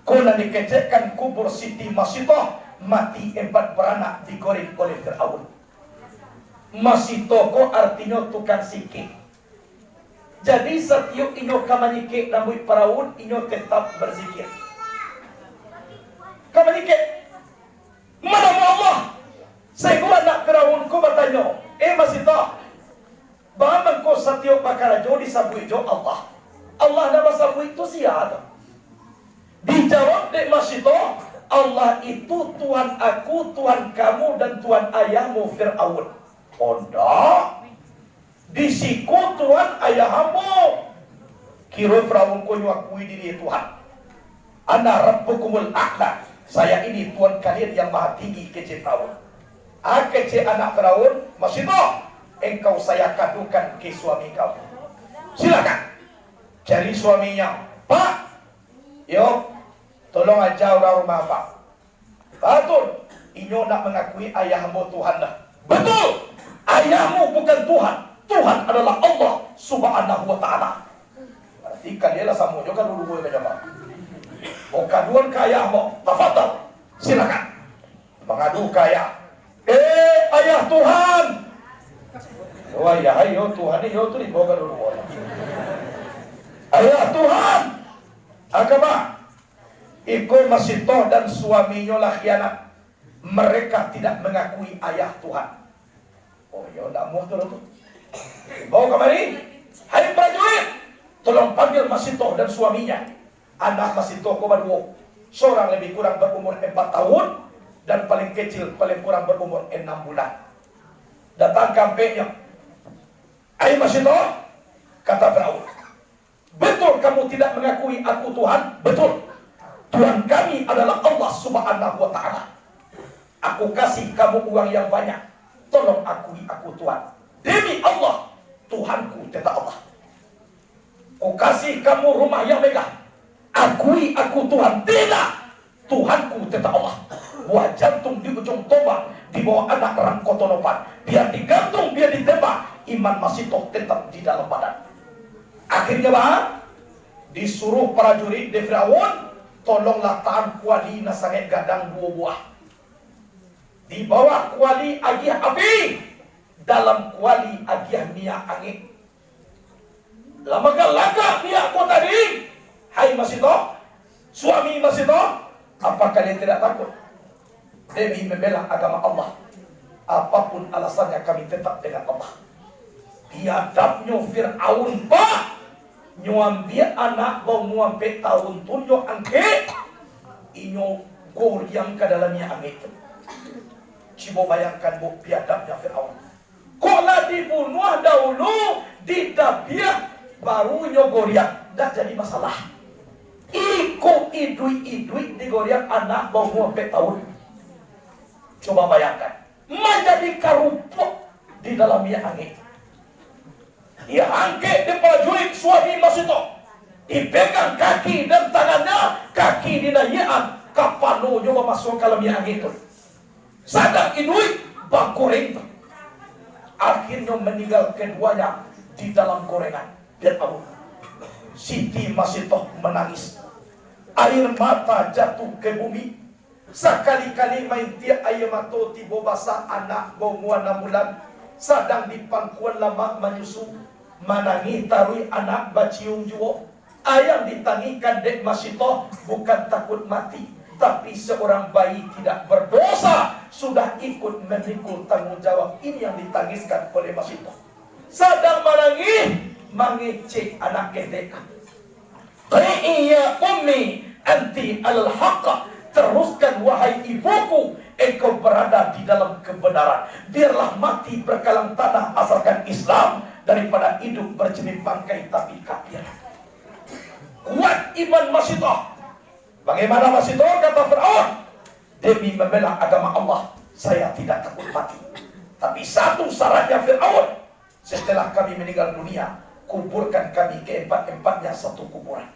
Kau nak dikecekkan kubur Siti Masitoh, mati 4 beranak digoreng oleh Fir'aun. Masitoh ko artinya tukang sikit. Jadi setiap inyo kamanike namui paraun, inyo tetap berzikir. Kamanike, mana Allah? Saya gua nak Firaun ko bertanya, Masitoh, bagaimana kau setiap bakal jo disabui jo Allah? Allah nama sabui itu siapa? Dijawab dek Masitoh, Allah itu Tuhan aku, Tuhan kamu, dan Tuhan ayahmu Fir'aun. Oh enggak. Disiku Tuhan ayahmu. Kira Fir'aun ko nyuakui diri Tuhan. Ana rabbukumul a'la. Saya ini Tuhan kalian yang maha tinggi, kece Fir'aun. Kece anak Fir'aun, Masitoh, engkau saya kadukan ke suami kau. Silakan cari suaminya. Pak, yuk tolong aja orang rumah Pak. Betul, inyo nak mengakui ayahmu Tuhan dah. Betul, ayahmu bukan Tuhan. Tuhan adalah Allah subhanahu wa ta'ala. Berarti kalian lah sama juga dulu ke jamaah. Mau kaduan ke ayahmu, tafadhal, silakan mengadu ke ayah. Ayah Tuhan. Wah ya ayo Tuhan ini yo tu dibawa dulu. Ayah Tuhan. Agama Iko Masitoh dan suaminya lah khianat. Mereka tidak mengakui ayah Tuhan. Oh ya tidak mau tu. Bawa kemari. Hai prajurit, tolong panggil Masitoh dan suaminya. Anak Masitoh ko berdua. Seorang lebih kurang berumur 4 tahun dan paling kecil paling kurang berumur 6 bulan. Datang kampenya. Hai Masitoh, kata Firaun, betul kamu tidak mengakui aku Tuhan? Betul. Tuhan kami adalah Allah subhanahu wa ta'ala. Aku kasih kamu uang yang banyak. Tolong akui aku Tuhan. Demi Allah, Tuhanku tetap Allah. Aku kasih kamu rumah yang megah. Akui aku Tuhan. Tidak, Tuhanku tetap Allah. Buah jantung di ujung tombak, di bawah anak rangkotonopan. Biar digantung, biar ditembak, iman Masitoh tetap di dalam badan. Akhirnya disuruh prajurit di Firaun, tolonglah tahan kuali nasanget gadang 2 buah. Di bawah kuali agih api, dalam kuali agih minyak angin. Lama laga dia aku tadi. Hai Masito, suami Masito, apa kalian tidak takut? Demi membela agama Allah. Apapun alasannya kami tetap dengan Allah. Biadabnya Fir'aun pak. Nyuam dia anak bau muampe tahun tunjuk angke. Inyo goryang ke dalamnya angin. Cuma bayangkan bu biadabnya Fir'aun. Kok lah dibunuh dahulu, didabiah, baru nyogoriak. Tak jadi masalah. Ikut idui-idui digoriak anak bau muampe tahun. Coba bayangkan. Menjadi karupuk di dalamnya angin. Ia angkat di prajurit suami Masito. Dipegang kaki dan tangannya. Kaki dinayaan. Kapalo nyoba masuk ke dalamnya angin itu. Sadar idui bangkoreng. Akhirnya meninggal keduanya di dalam gorengan. Dan Abu Siti Masito menangis. Air mata jatuh ke bumi. Sekali-kali main dia ayam atau tiba basah anak bau muan 6 bulan. Sedang di pangkuan lama menyusu. Manangi tarui anak baciung juo. Ayam ditangikan dek Masito bukan takut mati, tapi seorang bayi tidak berdosa sudah ikut memikul tanggung jawab. Ini yang ditangiskan oleh Masito. Sedang menangis mengecek anak kedeka. Iya ummi anti alal haqqa. Teruskan wahai ibuku, engkau berada di dalam kebenaran. Biarlah mati berkalang tanah asalkan Islam, daripada hidup berjenis bangkai tapi kafir. Kuat iman Masito. Bagaimana Masito kata Fir'aun? Demi membela agama Allah, saya tidak takut mati. Tapi satu syaratnya Fir'aun, setelah kami meninggal dunia, kuburkan kami keempat-empatnya satu kuburan.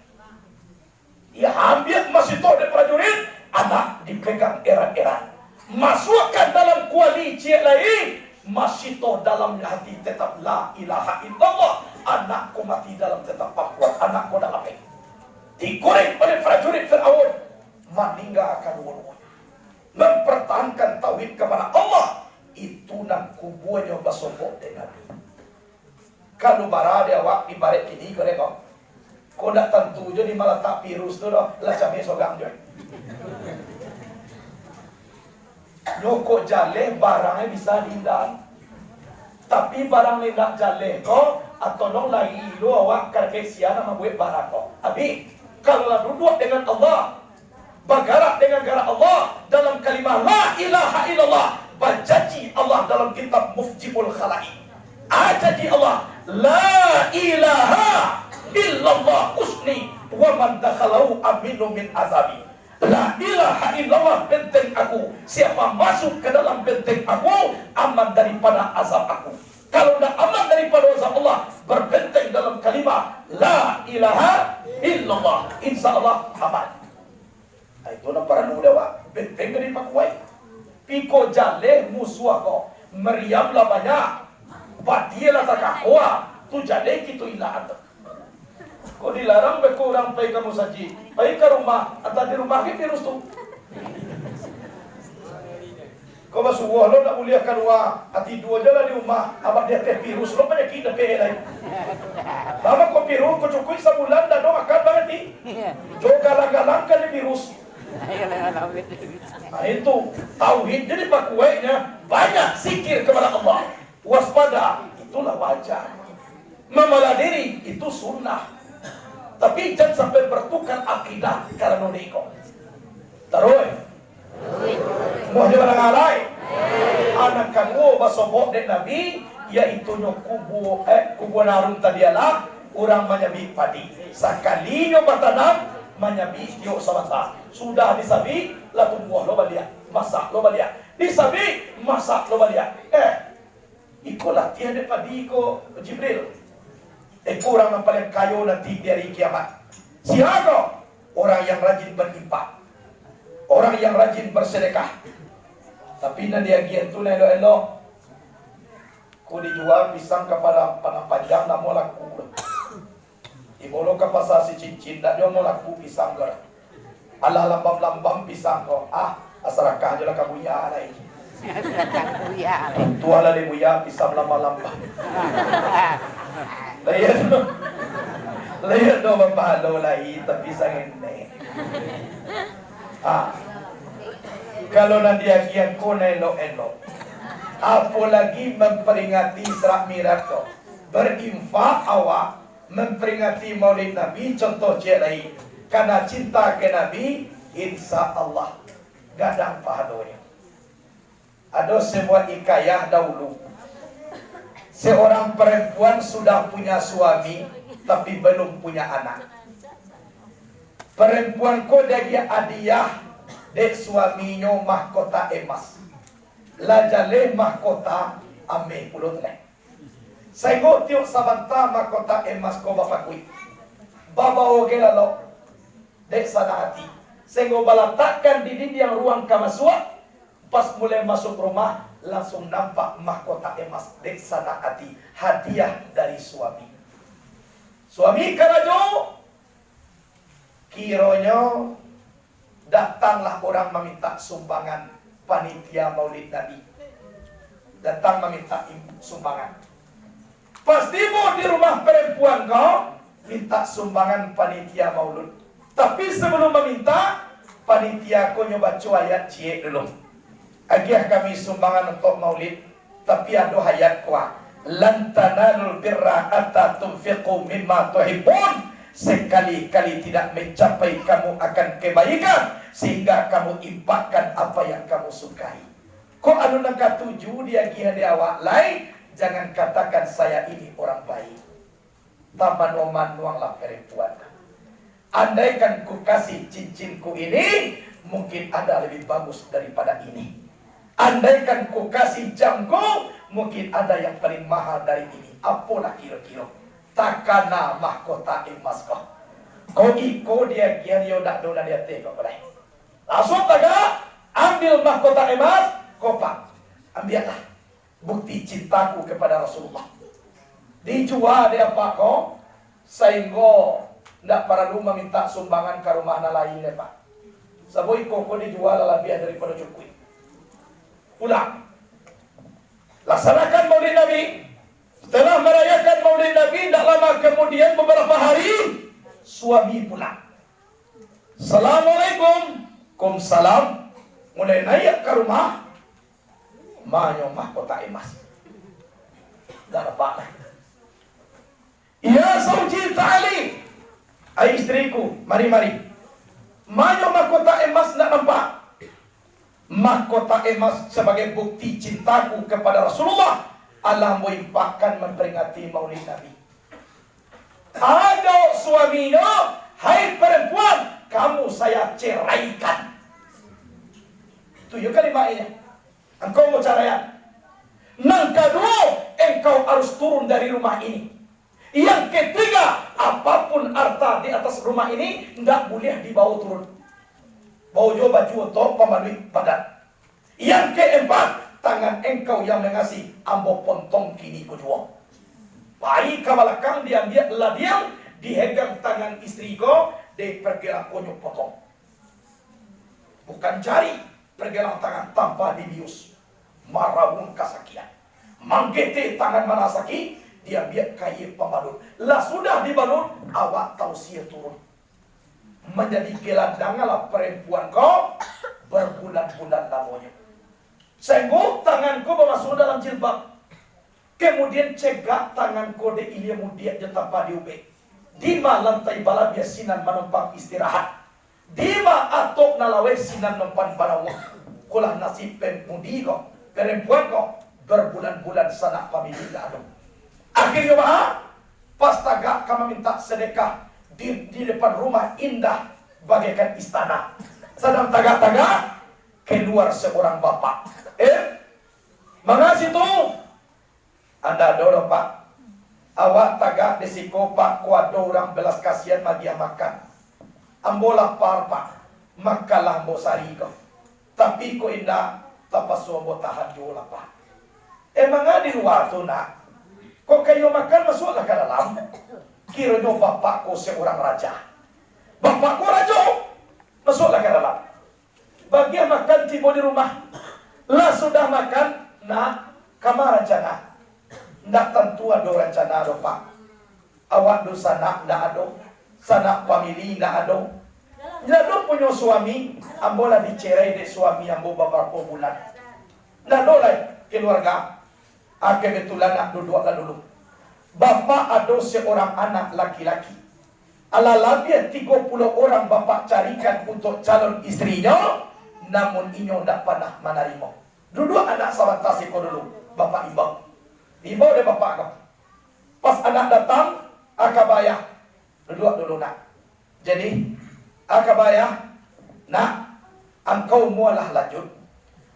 Dia ambil Masito dari prajurit, anak dipegang erat-erat. Masukkan dalam kuali cik lain. Masito dalam hati tetap la ilaha illallah. Anakku mati dalam tetap Papua. Anakku dalam hati. Digoreng oleh prajurit Fir'aun. Meninggalkan wuluh. Mempertahankan tauhid kepada Allah. Itu nak kubuhnya basopok dengan. Kalau barada awak di balik ini kau kau nak tentu jadi malah tak virus tu dah. Lah cabai sogang je. Nyokok jale barangnya bisa dihindar. Tapi barang ni nak jale ko atau nong lagi lo awak kerkesia nama buat barang ko. Abi kalau lah duduk dengan Allah, bergerak dengan gerak Allah dalam kalimah la ilaha illallah, berjanji Allah dalam kitab Mufjibul Khala'i. Janji Allah la ilaha illallah usni wa man dakhalahu aminu min azabi. La ilaha illallah benteng aku. Siapa masuk ke dalam benteng aku, aman daripada azab aku. Kalau dah aman daripada azab Allah, berbenteng dalam kalimah la ilaha illallah, insyaallah aman. Itu nak perlu dewa benteng dari pakuai. Piko jale musuh ko. Meriam lah banyak. Batia lah takakwa. Tu jale kita ilah atau. Kau dilarang berkurang pergi kamu saji. Pergi ke rumah. Atau di rumah ke virus tu. Kau masuk lo nak mulia keluar. Hati dua je lah di rumah. Abang dia teh virus. Lo penyakit dah pergi lain. Lama kau virus. Kau cukui sebulan dah dong akan banget ni. Jo galang-galang kan virus. Nah itu. Tauhid. Jadi pakuainya. Banyak zikir kepada Allah. Waspada. Itulah wajar. Memalah diri. Itu sunnah. Tapi jangan sampai bertukar akidah karena niko. Terus. Mau jangan ngalai. Anak kamu basobok dek Nabi, yaitu kubu narung tadialah orang menyabi padi. Sekali nyo bertanam menyabi tiok sabata. Sudah disabi, lalu buah lo balik, masak lo balik. Disabi, masak lo balik. Ikolah tiada padi ko Jibril. Kurang yang paling kayo nanti di hari kiamat. Siapa? Orang yang rajin berinfak, orang yang rajin bersedekah. Tapi nanti agian tu elo-elo, ku dijual pisang kepada panah panjang, nak mau laku. Ibolo ke pasar si cincin, nak dia mau laku pisang ke. Alah lambam-lambam pisang ko. Asarakan je lah kamu ya lain. Tualah dia buya pisang lambam-lambam. Layan tu. Layo do mapalo lahi tapi sangene. Kalau nandiagian ko na elo-elo. Apalagi memperingati Isra Mi'raj ko. Berinfak awak memperingati Maulid Nabi contoh lain. Karena cinta ke Nabi, insya Allah gadang pahalanya. Ada sebuah hikayah dahulu. Seorang perempuan sudah punya suami tapi belum punya anak. Perempuan ko dia hadiah dek suaminya mahkota emas. Lajale mahkota ame pulot le. Saya tiok sabanta mahkota emas ko bapak kui. Baba oge lalo dek sana hati. Saya balatakkan di dinding ruang kamasua. Pas mulai masuk rumah langsung nampak mahkota emas dek sana hati. Hadiah dari suami. Suami karajo kironya datanglah orang meminta sumbangan panitia Maulid Nabi. Datang meminta sumbangan. Pasti mau di rumah perempuan kau minta sumbangan panitia Maulud. Tapi sebelum meminta, panitia kau nyoba ayat cie dulu. Agiah kami sumbangan untuk Maulid, tapi ada hayat kuah. Lan tanalul birra hatta tunfiqu mimma tuhibbun. Sekali-kali tidak mencapai kamu akan kebaikan sehingga kamu impakkan apa yang kamu sukai. Kok anu nangka tuju dia gihan di awak lain, jangan katakan saya ini orang baik. Taman oman nuanglah perempuan. Andaikan ku kasih cincinku ini, mungkin ada lebih bagus daripada ini. Andaikan ku kasih jamku, mungkin ada yang paling mahal dari ini. Apalah kira-kira. Takana mahkota emas kau. Kau iko dia kian yodak dona dia teko boleh. Langsung taga ambil mahkota emas, kopak. Ambillah bukti cintaku kepada Rasulullah. Dijual dia pak kau, sehingga ndak perlu meminta sumbangan ke rumah lain ya pak. Saboi koko dijual lebih daripada cukup. Pulang. Laksanakan Maulid Nabi. Setelah merayakan Maulid Nabi, tidak lama kemudian beberapa hari, suami pulang. Assalamualaikum. Waalaikumsalam. Mulai naik ke rumah, manyo mahkota emas. Dah dapat. Ya Sauji Ta'ali. Ay istriku, mari-mari. Manyo mahkota emas nak nampak. Mahkota emas sebagai bukti cintaku kepada Rasulullah. Allah mengimpakkan memperingati Maulid Nabi. Ada suaminya, hai perempuan, kamu saya ceraikan. Itu ya kalimatnya. Engkau mau ceraikan. Yang kedua, engkau harus turun dari rumah ini. Yang ketiga, apapun harta di atas rumah ini tidak boleh dibawa turun. Bawa juga baju untuk pemenuhi badan. Yang keempat, tangan engkau yang mengasih ambo pontong kini kedua. Baik ke belakang diambil ladiang, dihegang tangan istri kau, dipergelang konyok potong. Bukan jari, pergelang tangan tanpa dibius. Marawun kasakian. Manggete tangan mana sakit, diambil kayu pembalut. Lah sudah dibalut, awak tausiah turun. Menjadi gelandanganlah perempuan kau, berbulan-bulan lamanya. Senggup tanganku masuk dalam jilbab. Kemudian cegak tanganku de ilia mudia jetapa di ube. Dima lantai bala biasinan menumpang istirahat. Dima atok nalawe sinan numpan balawa. Kulah nasib pemudi kok. Perempuan kok berbulan-bulan sanak pamili lalu. Akhirnya maha pas tagak kami minta sedekah di depan rumah indah bagaikan istana. Sedang tagak-tagak keluar seorang bapak. Mengasih tu Anda dorong pak. Awak tagak desiko pak kuat orang belas kasihan magia makan. Ambolah par pak. Makalah bosari kau. Tapi ko indah tapasu ambo tahan jola pak. Emang di luar tu nak. Kok kayo makan masuklah ke dalam. Kiranya bapak ko seorang raja. Bapak ko raja. Masuklah ke dalam. Bagian makan tiba di rumah. Lah sudah makan, nak kamar rencana. Ndak tentu ada rencana ada pak. Awak do sanak ndak ada. Sanak family ndak ada. Ndak punya suami, ambola dicerai de suami ambo beberapa bulan. Ndak ada lah keluarga. Kebetulan nak duduk lah dulu. Bapak ada seorang anak laki-laki. Ala lebih 30 orang bapak carikan untuk calon istrinya, namun inyo tak pernah menerima. Duduk anak sahabat tasiko dulu, bapak imbau. Imbau dia bapak kau. Pas anak datang, akabaya. Duduk dulu nak. Jadi, akabaya, nak, engkau mualah lanjut.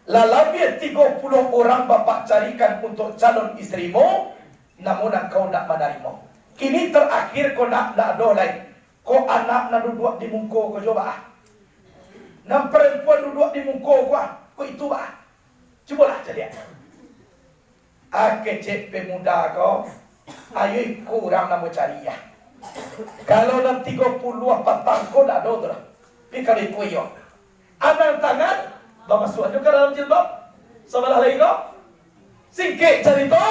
Lebih 30 orang bapak carikan untuk calon istrimu, namun engkau tak menerima. Kini terakhir kau nak ada lain. Kau anak nak duduk di muka kau coba. Nam perempuan duduk di muka kau itu bah. Cubalah jadi. Kecik pemuda kau, ayo kurang nak cari ya. Kalau nanti 30 patang kau dah ada tu lah. Tapi kalau ikut yo, anak tangan, bapak suat juga dalam jilbab. Sebelah lagi kau, singkit cari tu,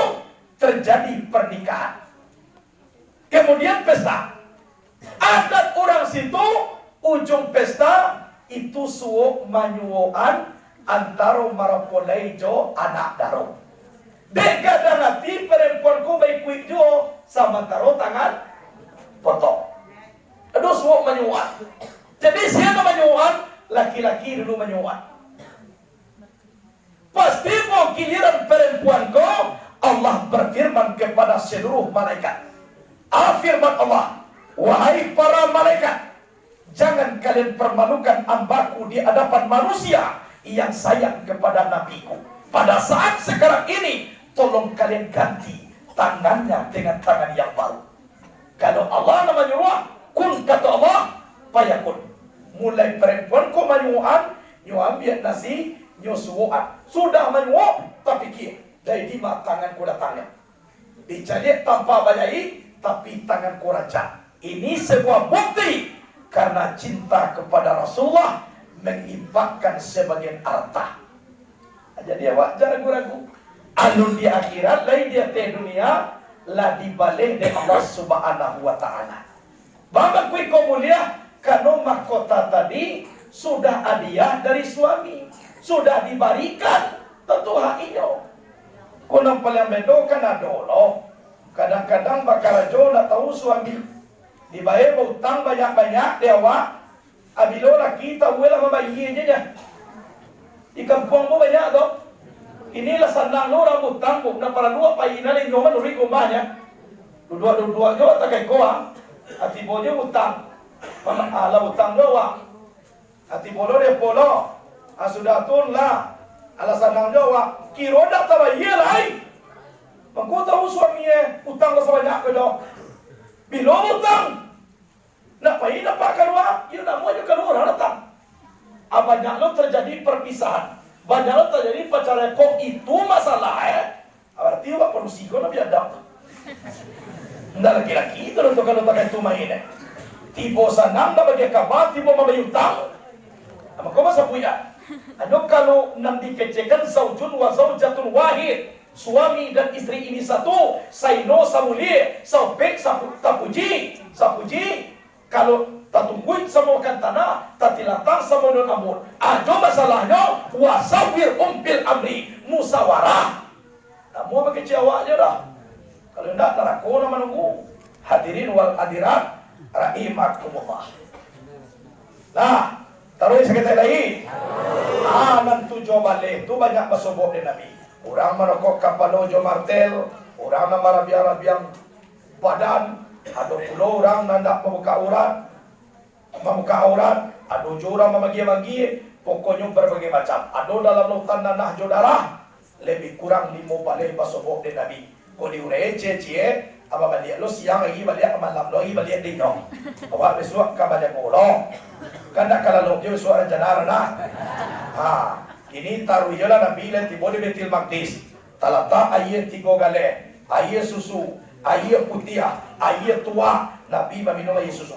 terjadi pernikahan. Kemudian pesta. Adat orang situ, ujung pesta itu suo manyuoan antara marapolejo anak daro. Deka dan hati perempuan ku baik kuik jo sama taro tangan potong. Aduh suo manyuoan. Jadi siapa manyuoan? Laki-laki dulu manyuoan. Pasti mau giliran perempuan ku, Allah berfirman kepada seluruh malaikat. Firman Allah, wahai para malaikat, jangan kalian permalukan hambaku di hadapan manusia yang sayang kepada nabiku. Pada saat sekarang ini, tolong kalian ganti tangannya dengan tangan yang baru. Kalau Allah namanya nyuruh, kun kata Allah, payakun. Mulai perempuan kau menyuruhan, nyu ambil nasi, nyu suruhan. Sudah menyuruh, tapi kia dari lima tangan ku datangnya. Dicari tanpa bayai, tapi tangan ku raja. Ini sebuah bukti karena cinta kepada Rasulullah menginfakkan sebagian harta. Jadi awak jangan ragu-ragu. Alun di akhirat, lain dia di dunia, lah dibalik dari Allah Subhanahu Wa Taala. Bapak kui kau mulia, karena mahkota tadi sudah hadiah dari suami, sudah diberikan, tentu hak iyo. Kau nampak yang bedo kan ada loh. Kadang-kadang bakal jo nak tahu suami dibayar utang banyak-banyak dia awak. Abilo laki tahu lah membayar aja. Di kampung pun banyak tu. Inilah sandang lo rambut tangguh. Na para dua paina lagi nyoman uri kumanya. Dua-dua jo tak kau ah. Ati bojo utang. Mana ala utang doa. Ati bolo dia polo. Sudah tun lah. Ala sandang doa. Kiroda tabayar lai. Bangku tahu suaminya utang sebanyak kedok. Bila utang, nak pakai nak pakai luar, ia nak mau juga luar datang. Banyak lo terjadi perpisahan, banyak lo terjadi pacaran. Kok itu masalah Berarti awak perlu siko nabi ada. Ndak laki-laki itu lo kalau pakai itu main. Tibo sanam dah bagi kabar, tibo membayar utang. Apa kau masa punya? Aduh kalau nanti kecekan zaujun wa zaujatun wahid. Suami dan istri ini satu, saino samulie, saupek sapuji. Kalau tatungguin semuakan tanah, tatilatang sama non amur. Ajo masalahnya, wasawir umpil amri, musawarah. Namu apa kecewaannya dah? Kalau tidak neraka nama nunggu. Hadirin wal hadirat, rahimakumullah. Nah, taruh sekali lagi. Nanti coba balik, tu banyak bersobok di Nabi. Orang merokok kapalojo martel, orang nama rabiang badan, ada puluh orang nandak membuka aurat, ada orang memagi-magi, pokoknya berbagai macam. Ada dalam lautan nanah jodarah, lebih kurang 5 balik pasobok di Nabi. Kau diurai cie, apa balik lo siang lagi balik malam lagi balik dino. Awak besok kabalik bolong. Karena kalau lo jauh suara janar nah. Ini taruh ialah Nabi lah tiba di Betil Maqdis. Talata ayat 3 gale, ayat susu, ayat putih, ayat tua. Nabi meminum ayat susu.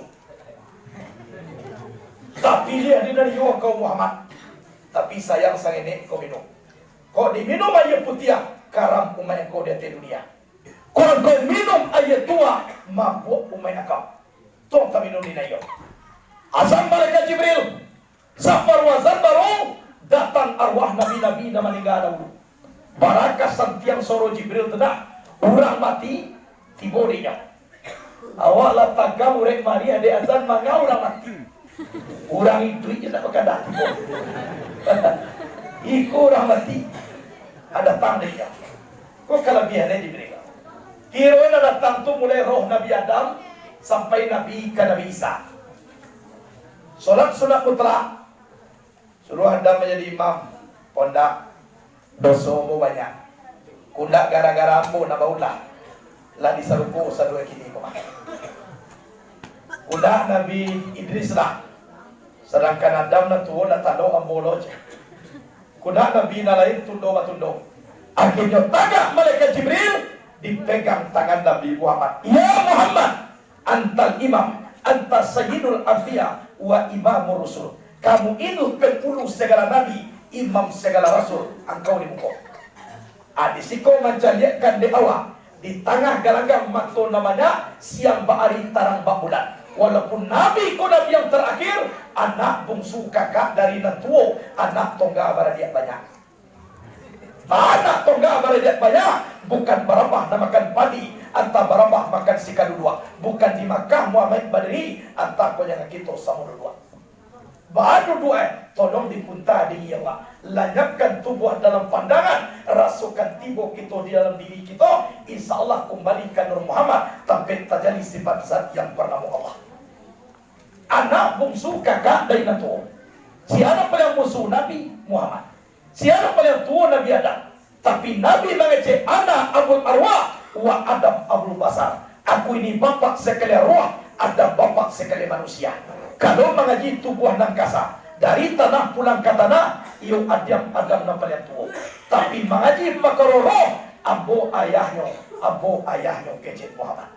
Tapi dia dari kau Muhammad. Tapi sayang ini kau minum. Kau diminum ayat putih, karam umat kau di dunia. Kung kau minum air tua, mabuk umay akam. Tong kami minum ni nayo. Azam malaikat Jibril, Zafar wa Zanbaru, datang arwah nabi-nabi na meninggal dahulu. Barakas santiang soro Jibril tidak, orang mati, tiborinya. Awak letak kamu rek Maria de azan mangga orang mati. Orang itu tidak berkata tibor. Iku orang mati, ada tandanya. Kok kelebihannya Jibril? Kira datang tu mulai roh Nabi Adam sampai Nabi ke Nabi Isa. Solat sunat mutlak. Suruh Adam menjadi imam. Pondak. Dosamu banyak. Kundak gara-gara ambo na baulah. Lah disaruku sadua kini ko. Kundak Nabi Idris lah. Sedangkan Adam na tuwo na talo ambo loja. Kundak Nabi na lain tundo matundo. Akhirnya tagak malaikat Jibril dipegang tangan Nabi Muhammad. Ya Muhammad, antal imam, anta sayyidul anbiya wa imamur rusul. Kamu itu penghulu segala nabi, imam segala rasul. Engkau di muka. Adisiko mencaliakan di awal, di tengah galanggang makto namanya siang ba'ari tarang ba'bulan. Walaupun nabi ko nabi yang terakhir, anak bungsu kakak dari natuo, anak tongga baradia banyak. Anak tongga baradia banyak. Bukan barabah namakan padi, anta barabah makan sikadu dua. Bukan di Makkah Muhammad Badri, anta ko yang kita sama dua. Baru dua, tolong dipunta di Allah. Lanyapkan tubuh dalam pandangan, rasukan tibo kita di dalam diri kita. Insya Allah kembalikan Nur Muhammad, tapi terjadi sifat zat yang bernama Allah. Anak bungsu kakak dari Nabi. Siapa paling musuh Nabi Muhammad? Siapa paling tua Nabi Adam? Tapi Nabi mengecek anak Abul Arwah wa Adam Abul Basar. Aku ini bapak sekali arwah, ada bapak sekali manusia. Kalau mengaji tubuh nangkasa, dari tanah pulang ke tanah, iyo Adam nampak yang tua. Tapi mengaji makaro roh, abo ayahnya kecek Muhammad.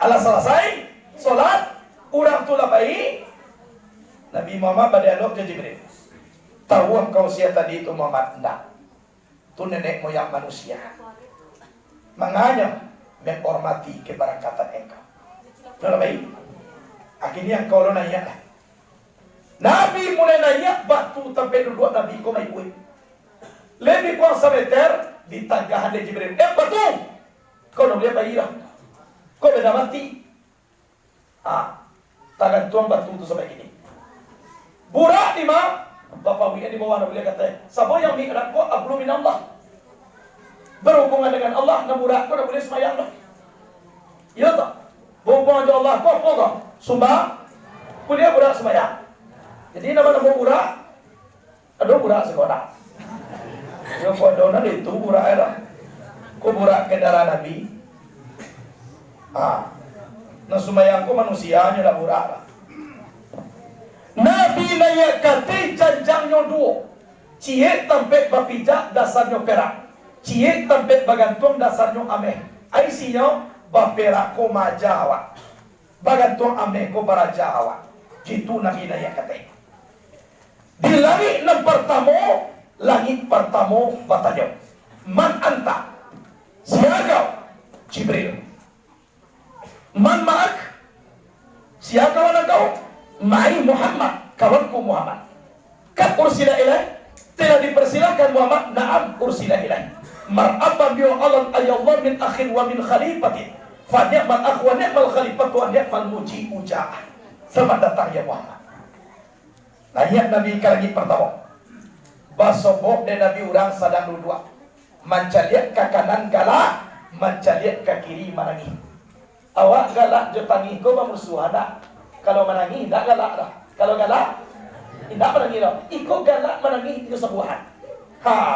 Alah selesai, solat, orang tulah bayi, Nabi Muhammad berdialog ke Jibril. Tahu engkau siapa tadi itu Muhammad? Tidak. Itu nenek moyang manusia. Makanya menghormati keberangkatan engkau. Sudah baik. Akhirnya engkau lo nanya. Nabi mulai nanya batu sampai duduk Nabi kau mai kuih. Lebih kurang semeter di tanggahan Jibril. Batu. Kau nak lihat bayi lah. Kau beda mati. Tangan tuang batu itu sampai gini. Burak di mana? Bapak Wiyah di bawah Nabi kata, siapa yang mi'rat ko ablu min Allah. Berhubungan dengan Allah, naburak ko na boleh semayang lah. Iya tak? Berhubungan dengan Allah ko, apa ko? Sumbang, boleh burak semayang. Jadi nama burak, ada burak sekolah. Yang kodonan itu burak era. Ko burak kendaraan Nabi. Nah semayang ko manusianya lah burak lah. Nabi naya kate janjangnya dua. Cie tempat bapijak dasarnya perak. Cie tempat bagantung dasarnya ameh. Aisinya baperak ko majawa. Bagantung ameh ko barajawa. Jitu Nabi naya kate. Di langit pertama batanya. Man anta? Siapa? Jibril. Man ma'ak? Siapa kawan kau? Ma'i Muhammad, kawanku Muhammad. Kan ursila ilaih? Tidak dipersilakan Muhammad. Naam ursila ilaih. Mar'abban biwa alam ayallah min akhin wa min khalifatin. Fa ni'mal akh wa ni'mal khalifatu wa ni'mal muji uja'ah. Selamat datang ya Muhammad. Nanya Nabi ke langit pertama. Basobok dan Nabi orang sadang dua. Mencaliat ke kanan galak, mencaliat ke kiri menangi. Awak galak jotangi ko bermusuhan dah. Kalau menangi, tidak galak dah. Kalau galak, tidak menangi dah. Iko galak menangi itu sebuahan.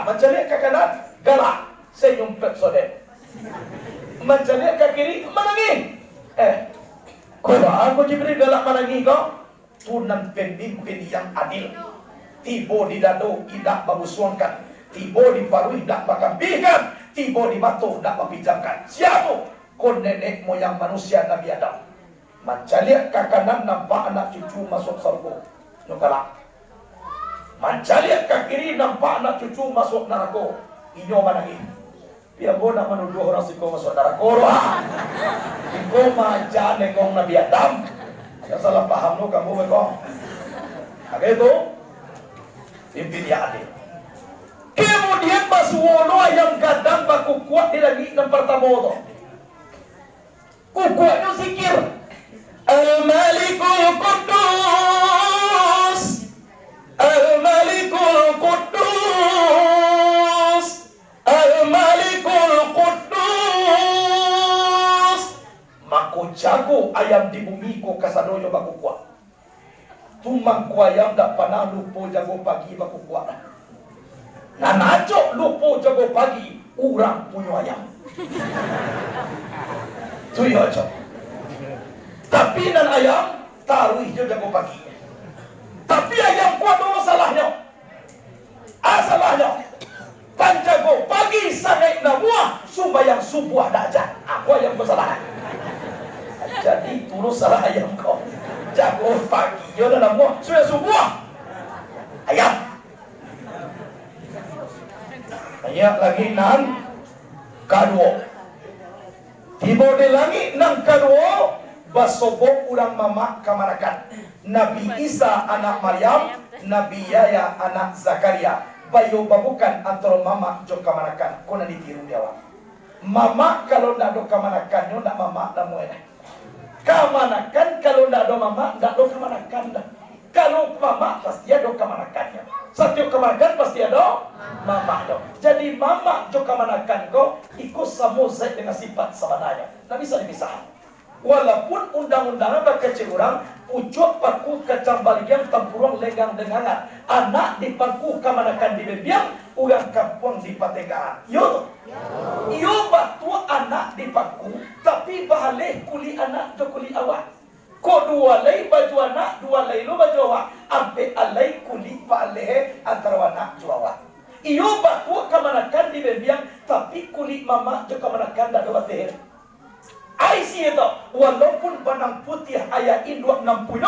Mencari ke kanan, galak. Senyum pepsodek. Mencari ke kiri, menangi. Kalau aku Jibril galak menangi kau, tunan pemimpin yang adil. Tibo di dado, tidak babusuangkan. Tibo di paru, tidak bakampikan. Tibo di batu, tidak bapijamkan. Siapa? Kau nenek moyang manusia Nabi Adam. Mencaliak ke kanan nampak anak cucu masuk surga. Nukalak. Mencaliak ke kiri nampak anak cucu masuk neraka. Inyo manangi. Biar mo nak menuduh orang si kong saudara koro. Iko maja nekong Nabi Adam. Yang salah paham lo kamu bekong. Agak itu pimpin ya adik. Kemudian basuwono ayam gadang baku kuat di lagi yang pertama itu. Kukuatnya sikir. Al-Malikul Quddus, Al-Malikul Quddus, Al-Malikul Quddus. Maku jago ayam di bumi ko kasadoyo baku kuat. Tumang ku ayam dak panah lupo jago pagi baku kuat. Nah naco lupo jago pagi urang punya ayam. Tu yo aja. Tapi nan ayam taruh hijau jago pagi. Tapi ayam kuat dulu salahnya. Salahnya. Panjago pagi sangai namua sumbayang subuh dajat. Aku ayam bersalah. Jadi turun salah ayam kau. Jago pagi yo dan namua sudah subuh. Ayam. Ayat lagi nan kadua. Tiba di langit nan kadua. Basobok urang mama kamarakan. Nabi Isa anak Maryam, Nabi Yahya anak Zakaria. Bayo babukan antara mama jo kamarakan. Kona ditiru dia awak. Mama kalau ndak do kamarakan yo ndak mama dah muena. Kamarakan kalau ndak do mama ndak do kamarakan dah. Kalau mama pasti ada kamarakannya. Satu kamarakan pasti ada mama do. Jadi mama jo kamarakan ko ikut sama zat dengan sifat sebenarnya. Ndak bisa dipisah. Walaupun undang-undangan berkecil orang pucuk paku kacang balikan tempurung legang dengangan anak dipaku kamanakan di bebiang orang kampung di pategaan yo batu anak dipaku tapi bahaleh kuli anak do kuli awak ko dua lay baju anak dua lay lo baju awak ampe alai kuli bahaleh antara anak jo awak iyo batu kamanakan di bebiang tapi kuli mama jo kamanakan da do bateher Aisyah itu, walaupun benang putih ayah induk 60,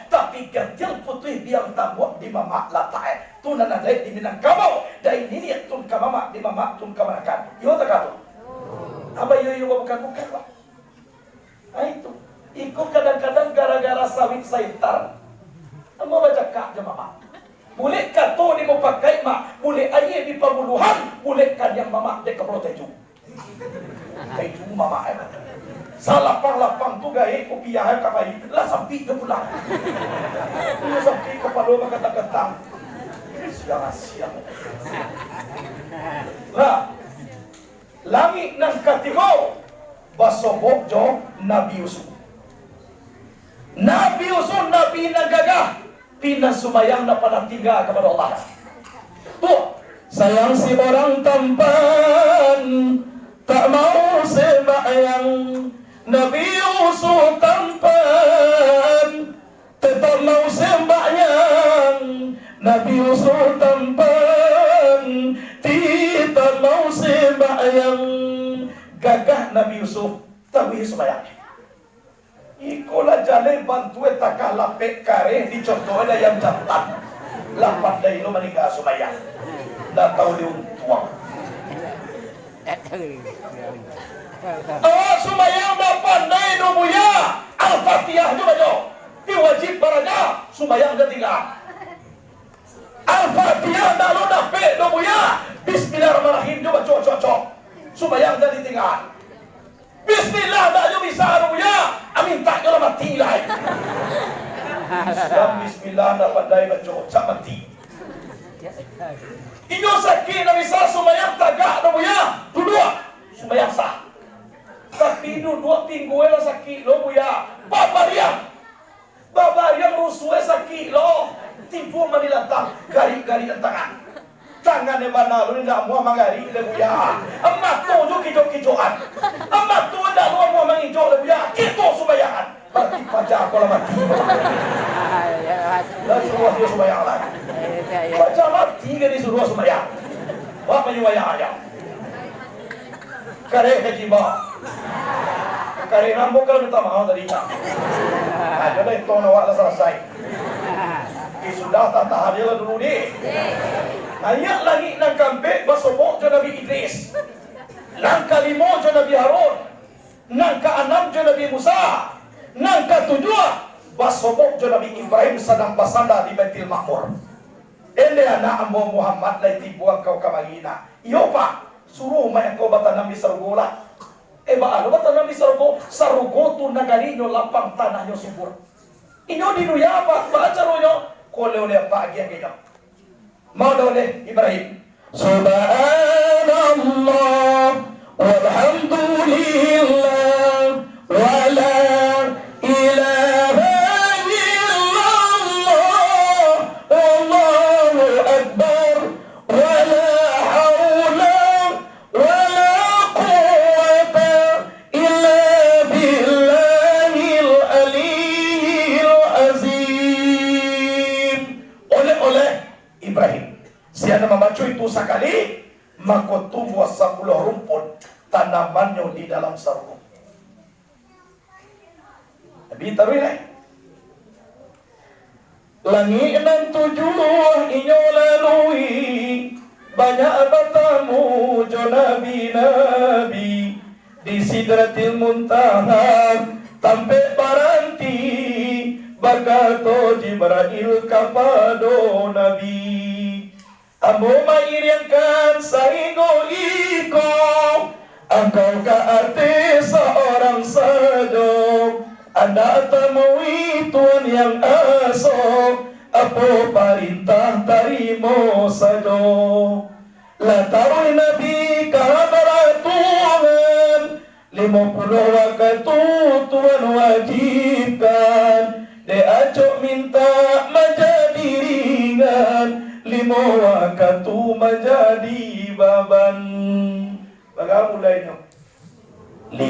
tapi ganjil putih biar tambah di mama latai. Tu nana lain di Minangkabau, dan ini tun kamama di mama tun kamanakan. Iyo tak kata? Apa iyo bukan pak? Nah itu, ikut kadang-kadang gara-gara sawit saitar. Mau baca kak jemaah. Boleh kata ni mau pakai mak, boleh ayah di pembunuhan, boleh kan yang mama dek kepala teju. Teju mama salah lapang tu gaya kopi yang kapai lah sampai ke pulang. Dia sampai ke palu kata-kata. Siang. Lah, langit nan katigo basobok jo Nabi Yusuf. Nabi Yusuf Nabi nan gagah pindah sumayang na panatiga kepada Allah. Tuh, sayang si orang tampan tak mau sembahyang. Nabi Yusuf tampan tetap mau sembahyang. Nabi Yusuf tampan tidak mau sembahyang. Gagah Nabi Yusuf tapi sembahyang. Ikolah jalan bantu tak lapek kare dicontoh ada yang jantan. Lapan dari lo meninggal sembahyang. Dah tahu dia tuang. Oh sumayang dah pandai do buya Al-Fatihah juga jo diwajib baranya sumayang dah tinggal Al-Fatihah dah lo dah pe do buya Bismillahirrahmanirrahim juga cocok sumayang dah ditinggal Bismillah dah jo bisa do buya amin tak jo mati lah Bismillah dah pandai baca cak mati Ijo sakit na bisa sumayang tagak do buya dua sumayang sah tapi dua minggu lah sakit lo buya babariang rusuh sakit lo tipu menilantang gari-gari dan tangan yang mana lo tidak mau mengari le buya emak tu jo kijo-kijoan emak tu tidak mau mengijo le buya kita subayangan berarti pajak aku lah mati dan suruh dia subayang lagi pajak mati ke disuruh subayang apa menyubayang aja kare kejibah kare rambut kalau minta maaf tadi nah jadi itu nawak lah selesai sudah tak hadir lah dulu ni ayat lagi nak kampek basobok je Nabi Idris Nang kalimo jo Nabi Harun, nang keenam jo Nabi Musa, nang ketujuh basobok jo Nabi Ibrahim sedang basanda di Baitul Ma'mur. Ende anak ambo Muhammad lai tibuang kau kamagina. Iyo pa, suruh may kau bata Nabi Sargola. Ba ano bata Nabi Sargo tu nagarinyo lapang tanah nyo subur. Inyo dinuyapa, baca nyo, kole oleh pagi yang inyo. Mau oleh Ibrahim. Subhanallah walhamdulillah wala ilaha illallah wallahu akbar wala haula wala quwwata illa billahil aliyyil azim. Oleh Ibrahim siapa membaca itu sekali maka tumbuh 10 rumput tanamannya di dalam sarung. Nabi taruh ini langit dan 7 inyo lalui banyak bertemu jo nabi-nabi di Sidratil Muntaha sampai baranti bagato Jibril kapado Nabi. Ambo mairiankan saigo iko engkau ke ate seorang sajo. Anda temui Tuhan yang asok apa perintah tarimo sajo. Lataruh Nabi kabar Tuhan 50 waktu Tuhan wajibkan de acok minta menjadi ringan 5 waktu menjadi beban. Bagaimana mulainya? 50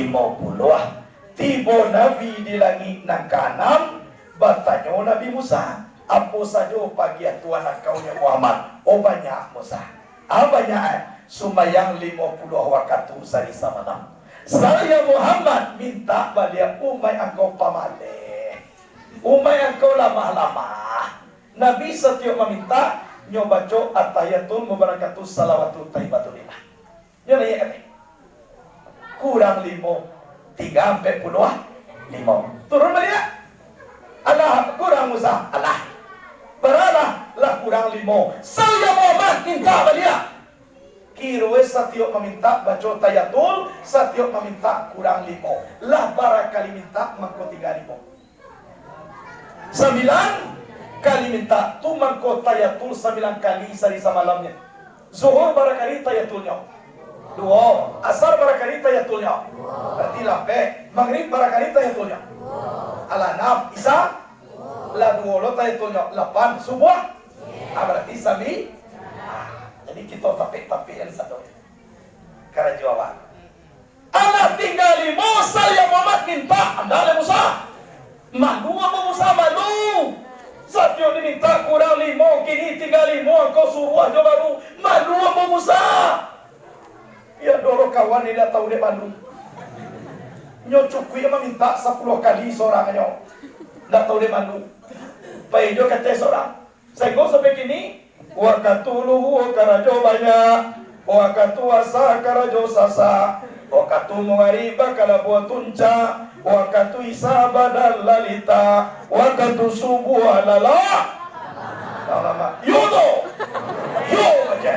tiba Nabi di langit nang kanan bertanya Nabi Musa apa saja pagi Tuhan kaunya Muhammad. Oh banyak Musa. Banyak sumayang 50 waktu sehari semalam. Saya Muhammad minta balik umay engkau pamale, umay engkau lama-lama. Nabi setiap meminta nyobaco atayatul mubarakatus salawatul taibatul lillah. Nyoba ya kata kurang 5 3 sampai 5 turun balik Allah kurang Musa Allah beralah lah kurang 5 saya Muhammad minta balik kirwe setiap meminta baca tayatul setiap meminta kurang 5 lah barakali minta maka 3 5 9 kali minta tu maka tayatul 9 kali sehari semalamnya. Zuhur barakali tayatulnya 2, asar barakali tayatulnya berarti lampe, maghrib barakali tayatulnya al-anam isa la 2 lo tayatulnya 8 subuh berarti sabi. Jadi kita tapi yang satu karena jawaban Allah tinggal 5 saya Muhammad minta anda Musa malu apa Musa malu Satyo diminta kurang 5 kini tinggal 5 kau suruh aja baru malu apa Musa ya doro kawan ini tahu dia malu nyocukku yang meminta 10 kali seorangnya tidak tahu dia malu paijo kata seorang saya kau sampai kini wakatuluhu karajo banyak wakatu asa karajo sasa wakatu mengariba kalabuat tunca wakatu isa badal lalita wakatu subuh alala lama yudo yo aja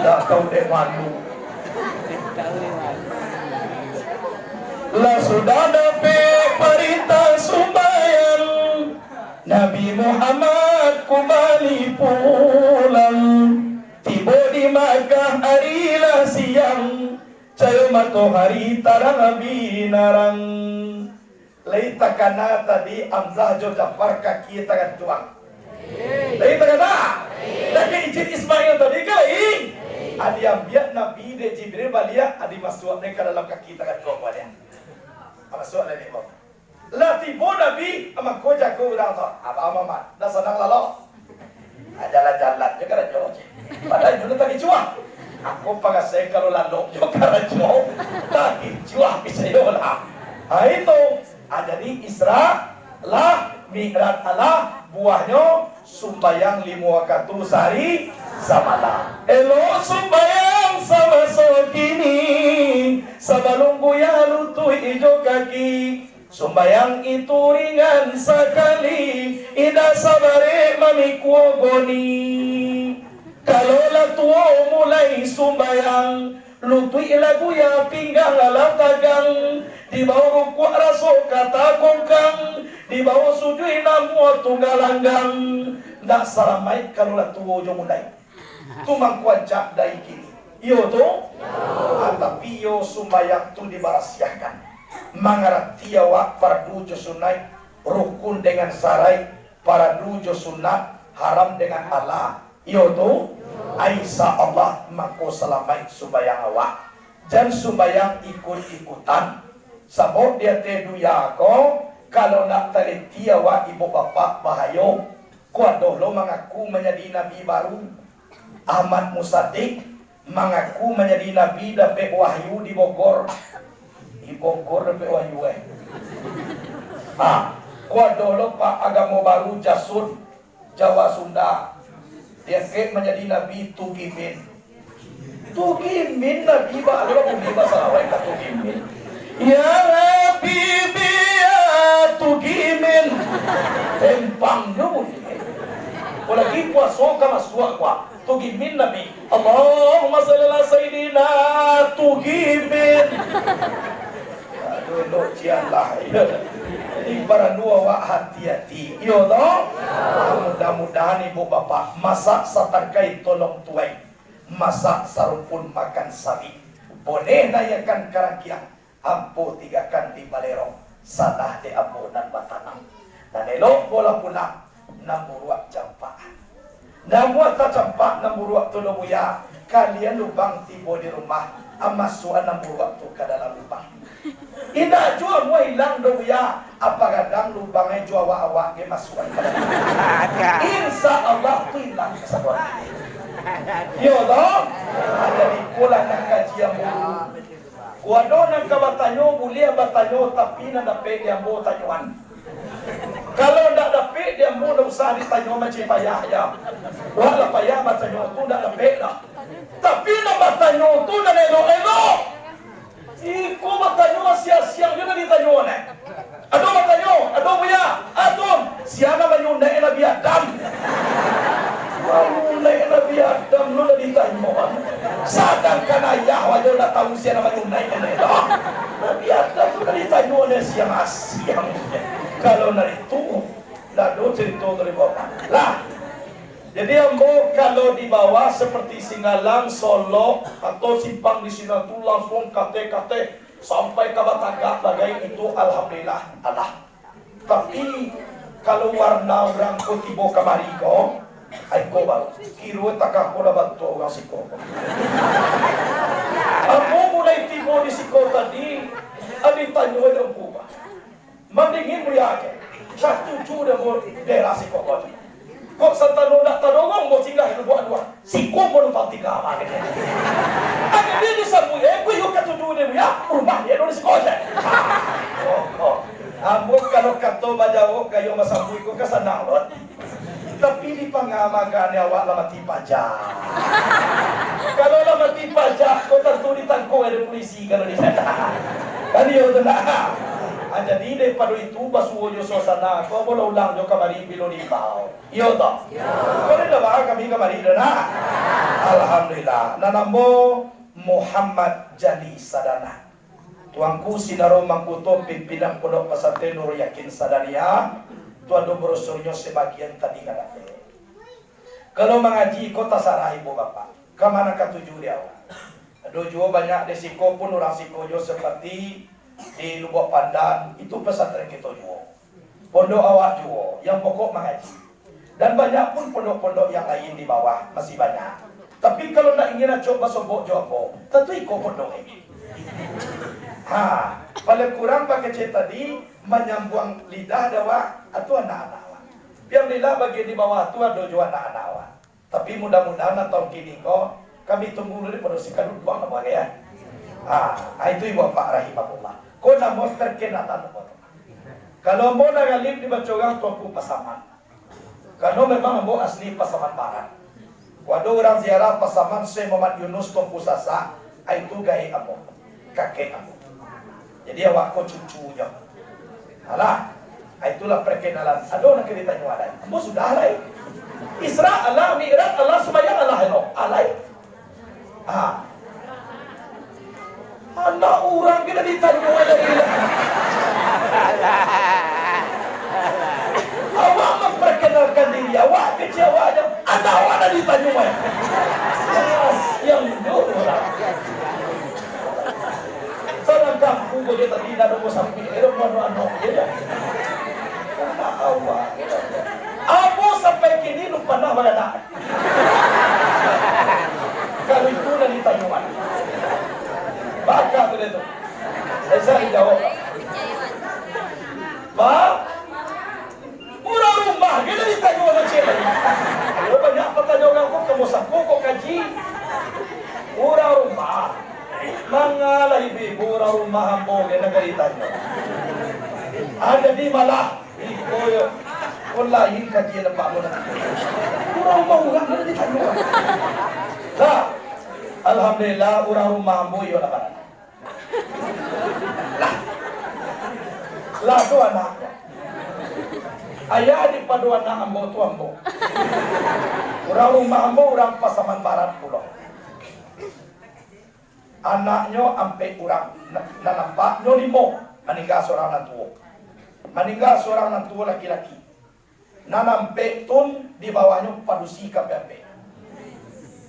tak tahu deh malu lah sudah dapat perintah sumbayang Nabi Muhammad kembali pulang tiba di Makkah harilah siang cayo matahari tarang Nabi narang lai takana tadi Amzah jo Jafar kaki tangan tuang lai takana lagi izin Ismail tadi kain adi ambiak Nabi de Jibril balia adi masuk ke dalam kaki tangan tuang balia masuk lagi bang lah tiba Nabi amak koja ko udah tu apa amat dah senang lalu jalan-jalan juga ada jauh padahal dulu tadi cuah aku pakai kalau lalu juga ada jauh tadi cuah bisa yola itu jadi Isra lah Mi'raj Allah buahnya sumbayang 5 waktu sehari samalam. Elo sumbayang sama sokini, sabalung buya lutut ijo kaki. Sumbayang itu ringan sekali, ida sabare mamikuo goni. Kalau latuo mulai sumbayang, lutui lagu ya pinggang alam tagang, di bawah ruku raso kata kongkang, di bawah sujui namu tunggalanggang. Ndak salamai kalau latuo jo mulai, tumang kuancak dari kini. Iyo tu, tapi yo sumbayang tu dibarasiakan. Mangarat tiawa fardu jo sunai, rukun dengan sarai, fardu jo sunat, haram dengan Allah. Iyo tu, Aisyah Allah mako salamai sumbayang awak. Jan sumbayang ikut-ikutan. Sabot dia teduya ko, kalau nak tali tiawa ibu bapak bahayo. Kuadoh lo mengaku menjadi nabi baru. Ahmad Musaddiq mengaku menjadi nabi dapat wahyu di Bogor. Di Bogor dapat wahyu kuadoh lo pak agama baru Jasun Jawa Sunda. Dia menjadi nabi Tugimin. Tugimin nabi baru punya bahasa lain tak Tugimin. Ya Habibi ya Tugimin. Tempang dulu. Kalau lagi puasa kama suak kwa Tugimin nabi. Allahumma salli ala sayyidina Tugimin. Aduh lo cialah. Jadi para dua wak hati-hati. Iyo toh. Mudah-mudahan ibu bapak masak satarkai tolong tuai, masak sarupun makan sabi. Boleh nayakan karakiang, ampo 3 kan di balerong, salah di ampo dan batanang. Dan elok bola pulang, namuruak campaan. Namuat tak campak namuruak tolong buya. Kalian lubang tibo di rumah, amasuan namuruak tu ke dalam lubang. Ina jua mau hilang dong ya. Apa kadang lubangnya jua awak ke masukkan. Insya Allah tu hilang kesatuan. Yo dong. Jadi pulang nak kajian mulu. Kuado nak kabatanyo bulia batanyo tapi nak dapat dia mau tanyuan. Kalau nak dapat dia mau dah usah ditanyo macam payah ya. Walau payah batanyo tu nak dapat lah. Tapi nak batanyo tu nak elok-elok. Iko batanyo sia-sia juga ditanyo ne. Aduh batanyo, aduh buya, aduh siapa banyunda Nabi Adam. Banyunda Nabi Adam lu dah ditanyo. Sedangkan ayah wajah dah tahu siapa banyunda Nabi Adam tu dah ditanyo ne siang-siang. Kalau dari itu, lalu cerita dari bawah. Lah. Jadi ambo kalau di bawah seperti Singalang, Solo atau Simpang di sini tu langsung kate-kate sampai ke Batagak bagai itu alhamdulillah Allah. Tapi kalau warna orang tibo kamari ko, ay ko baru kiro takak ko na bantu orang siko. Ako mulai tibo di siko tadi, ani tanyo ng buba. Mandingin mo yake, satu juda mo dera siko ko. Kok santano nak tanong mo singgah dua-dua. Siko mo nung patika apa gitu. Agak dia disabu ya, gue yuk ketujuh dia ya, rumahnya di sekolah. Ambok kalau kato bajawo kayo masabu ko kasanalot. Tapi di pangamagan awak lama tipajak. Kalau lama tipajak, kau tentu ditangkap oleh polisi kalau di sana. Kan dia udah nak. Jadi daripada itu basuh jo suasana, kau boleh ulang jo kamari bilo di bawah. Iyo toh. Kau ni dah bawa kami kamari dah nak. Alhamdulillah. Nanambo Muhammad Jali Sadana. Tuanku sinaro mangkuto pimpinan pondok pesantren Nur Yakin Sadania. Tuan do brosurnya sebagian tadi kata. Kalau mengaji kota sarah ibu bapak, kemana ketujuh dia? Dojo banyak desiko pun orang sikojo seperti di Lubuk Pandan itu pesantren kita juga. Pondok awak juga yang pokok mengaji. Dan banyak pun pondok-pondok yang lain di bawah masih banyak. Tapi kalau nak ingin coba sobok jopo, tentu ikut pondok ini. Paling kurang pakai cek tadi menyambung lidah dawa atau anak-anak awak. Biar lidah bagi di bawah tu ada juga anak-anak awak. Tapi mudah-mudahan tahun kini kok kami tunggu dulu pada si kadut buang apa ya. Itu ibu Pak rahimahullah. Kau nak mau terkena tanah. Kalau mau nak galip di bacogang tuaku pasaman. Karena memang ambo asli Pasaman Barat. Waduh orang ziarah Pasaman Syekh Muhammad Yunus Tungku Sasa, itu gaya ambo, kakek ambo. Jadi awak ko cucunya. Alah, itulah perkenalan. Aduh nak kita tanya alai. Ambo sudah alai. Isra Allah, Mi'raj Allah, sembahyang Allah hello. Alai. Anak orang kita ditanya dari awak memperkenalkan diri awak kecewaannya. Anak awak ada ditanya yang dulu lah. Seorang kampung boleh tadi nak mau sampai erok mana ya. Anak awak. Abu sampai kini lupa nak berada. Kalau itu dah ditanya mana? Baka tu itu. Saya jawab. Pak, murah rumah kita ditanya orang cewek. Kalau banyak pertanyaan kau kamu sapu kau kaji. Murah rumah. Mangalah ibu murah rumah ambo kita ditanya. Ada di malah ibu online kaji lepas mana. Murah rumah orang kita ditanya. Dah. Alhamdulillah urang rumah ambo yo lah barang. Lah tu anaknya. Ayah di padu anak ambo tu ambo. Urang rumah ambo urang Pasaman Barat pulau. Anaknya ampe urang nampak nyo limo meninggal seorang anak tua. Meninggal seorang anak tua laki-laki. Nampe tun di bawahnya padusi KPP.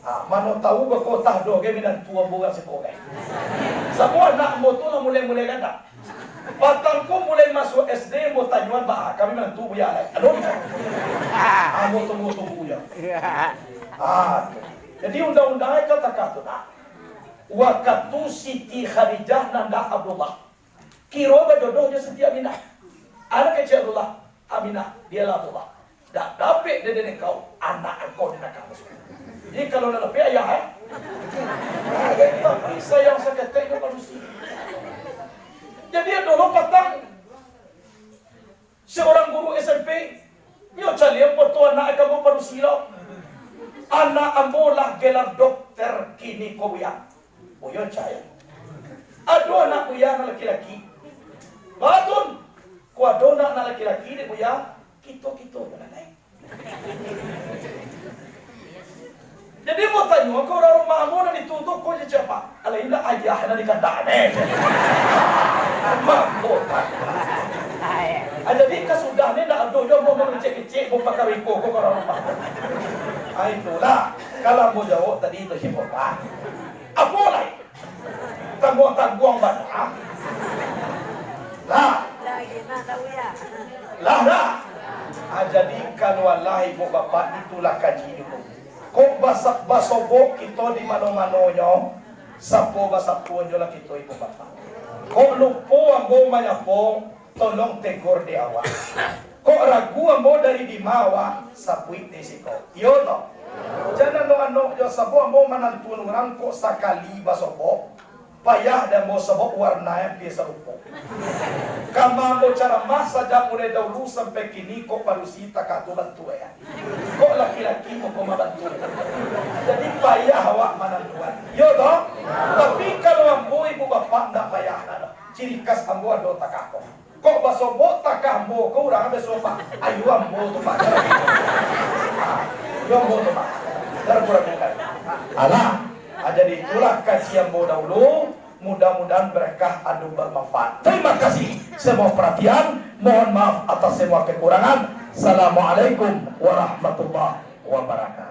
Mana tahu berkotah doge minan tua boga sekolah. Semua anak motor lah mulai kata. Patangku mulai masuk SD mau tanyuan bah kami minan tu buya lai. Aduh. Motor buya. Jadi undang-undangnya kata-kata nak. Waktu Siti Khadijah nanda Abdullah. Kiro berjodohnya Siti Aminah. Anak kecil Abdullah Aminah dia lah Abdullah. Dak dapat dia kau anak engkau dia nak kamu. Jadi kalau nak lebih ayah tapi sayang seketik itu manusia. Jadi dulu patang seorang guru SMP yo calian foto anak kamu manusia. Anak ambo lah gelar dokter kini kowian. Boyo caya. Aduh anak buya anak laki-laki. Batun. Kuado anak laki-laki ni buya kito-kito naik. Jadi mau tanya, kau orang rumah kamu nak ditutup kau je siapa? Kalau ini ayah nak dikandang mampu tak? Jadi kesudah ni nak ada jodoh mau kecil-kecil mau pakai riko kau orang rumah. Itulah kalau mau jawab tadi itu siapa? Apa lagi? Tangguang banyak. Lah. Lah. Jadi kalau wallahi ibu bapak itulah kaji dulu. Kok basobok kita di mano-manonyo, sapo basapo nyo lah kita ibu bapak. Kok lupo ambo mayapo, tolong tegur di awak. Kok ragu ambo dari di mawa, sapuit di siko. Yo to. Jangan no yo sapo ambo manantun orang kok sakali basobok. Payah dan mau sebab warna yang biasa lupa. Kamu mau cara masa jam mulai dahulu sampai kini kok manusia tak katu bantu ya. Kok laki-laki mau bantu. Jadi payah awak manantuan. Yo toh. Tapi kalau ambo ibu bapak ndak payah nada. Ciri khas ambo ado tak kako. Kok basobok tak ambo kau orang besopa. Ayo ambo tu pak. Yo ambo tu pak. Terkurang kan. Alah. Jadi itulah kajian ambo dahulu. Mudah-mudahan berkah adu bermanfaat. Terima kasih semua perhatian. Mohon maaf atas semua kekurangan. Assalamualaikum warahmatullahi wabarakatuh.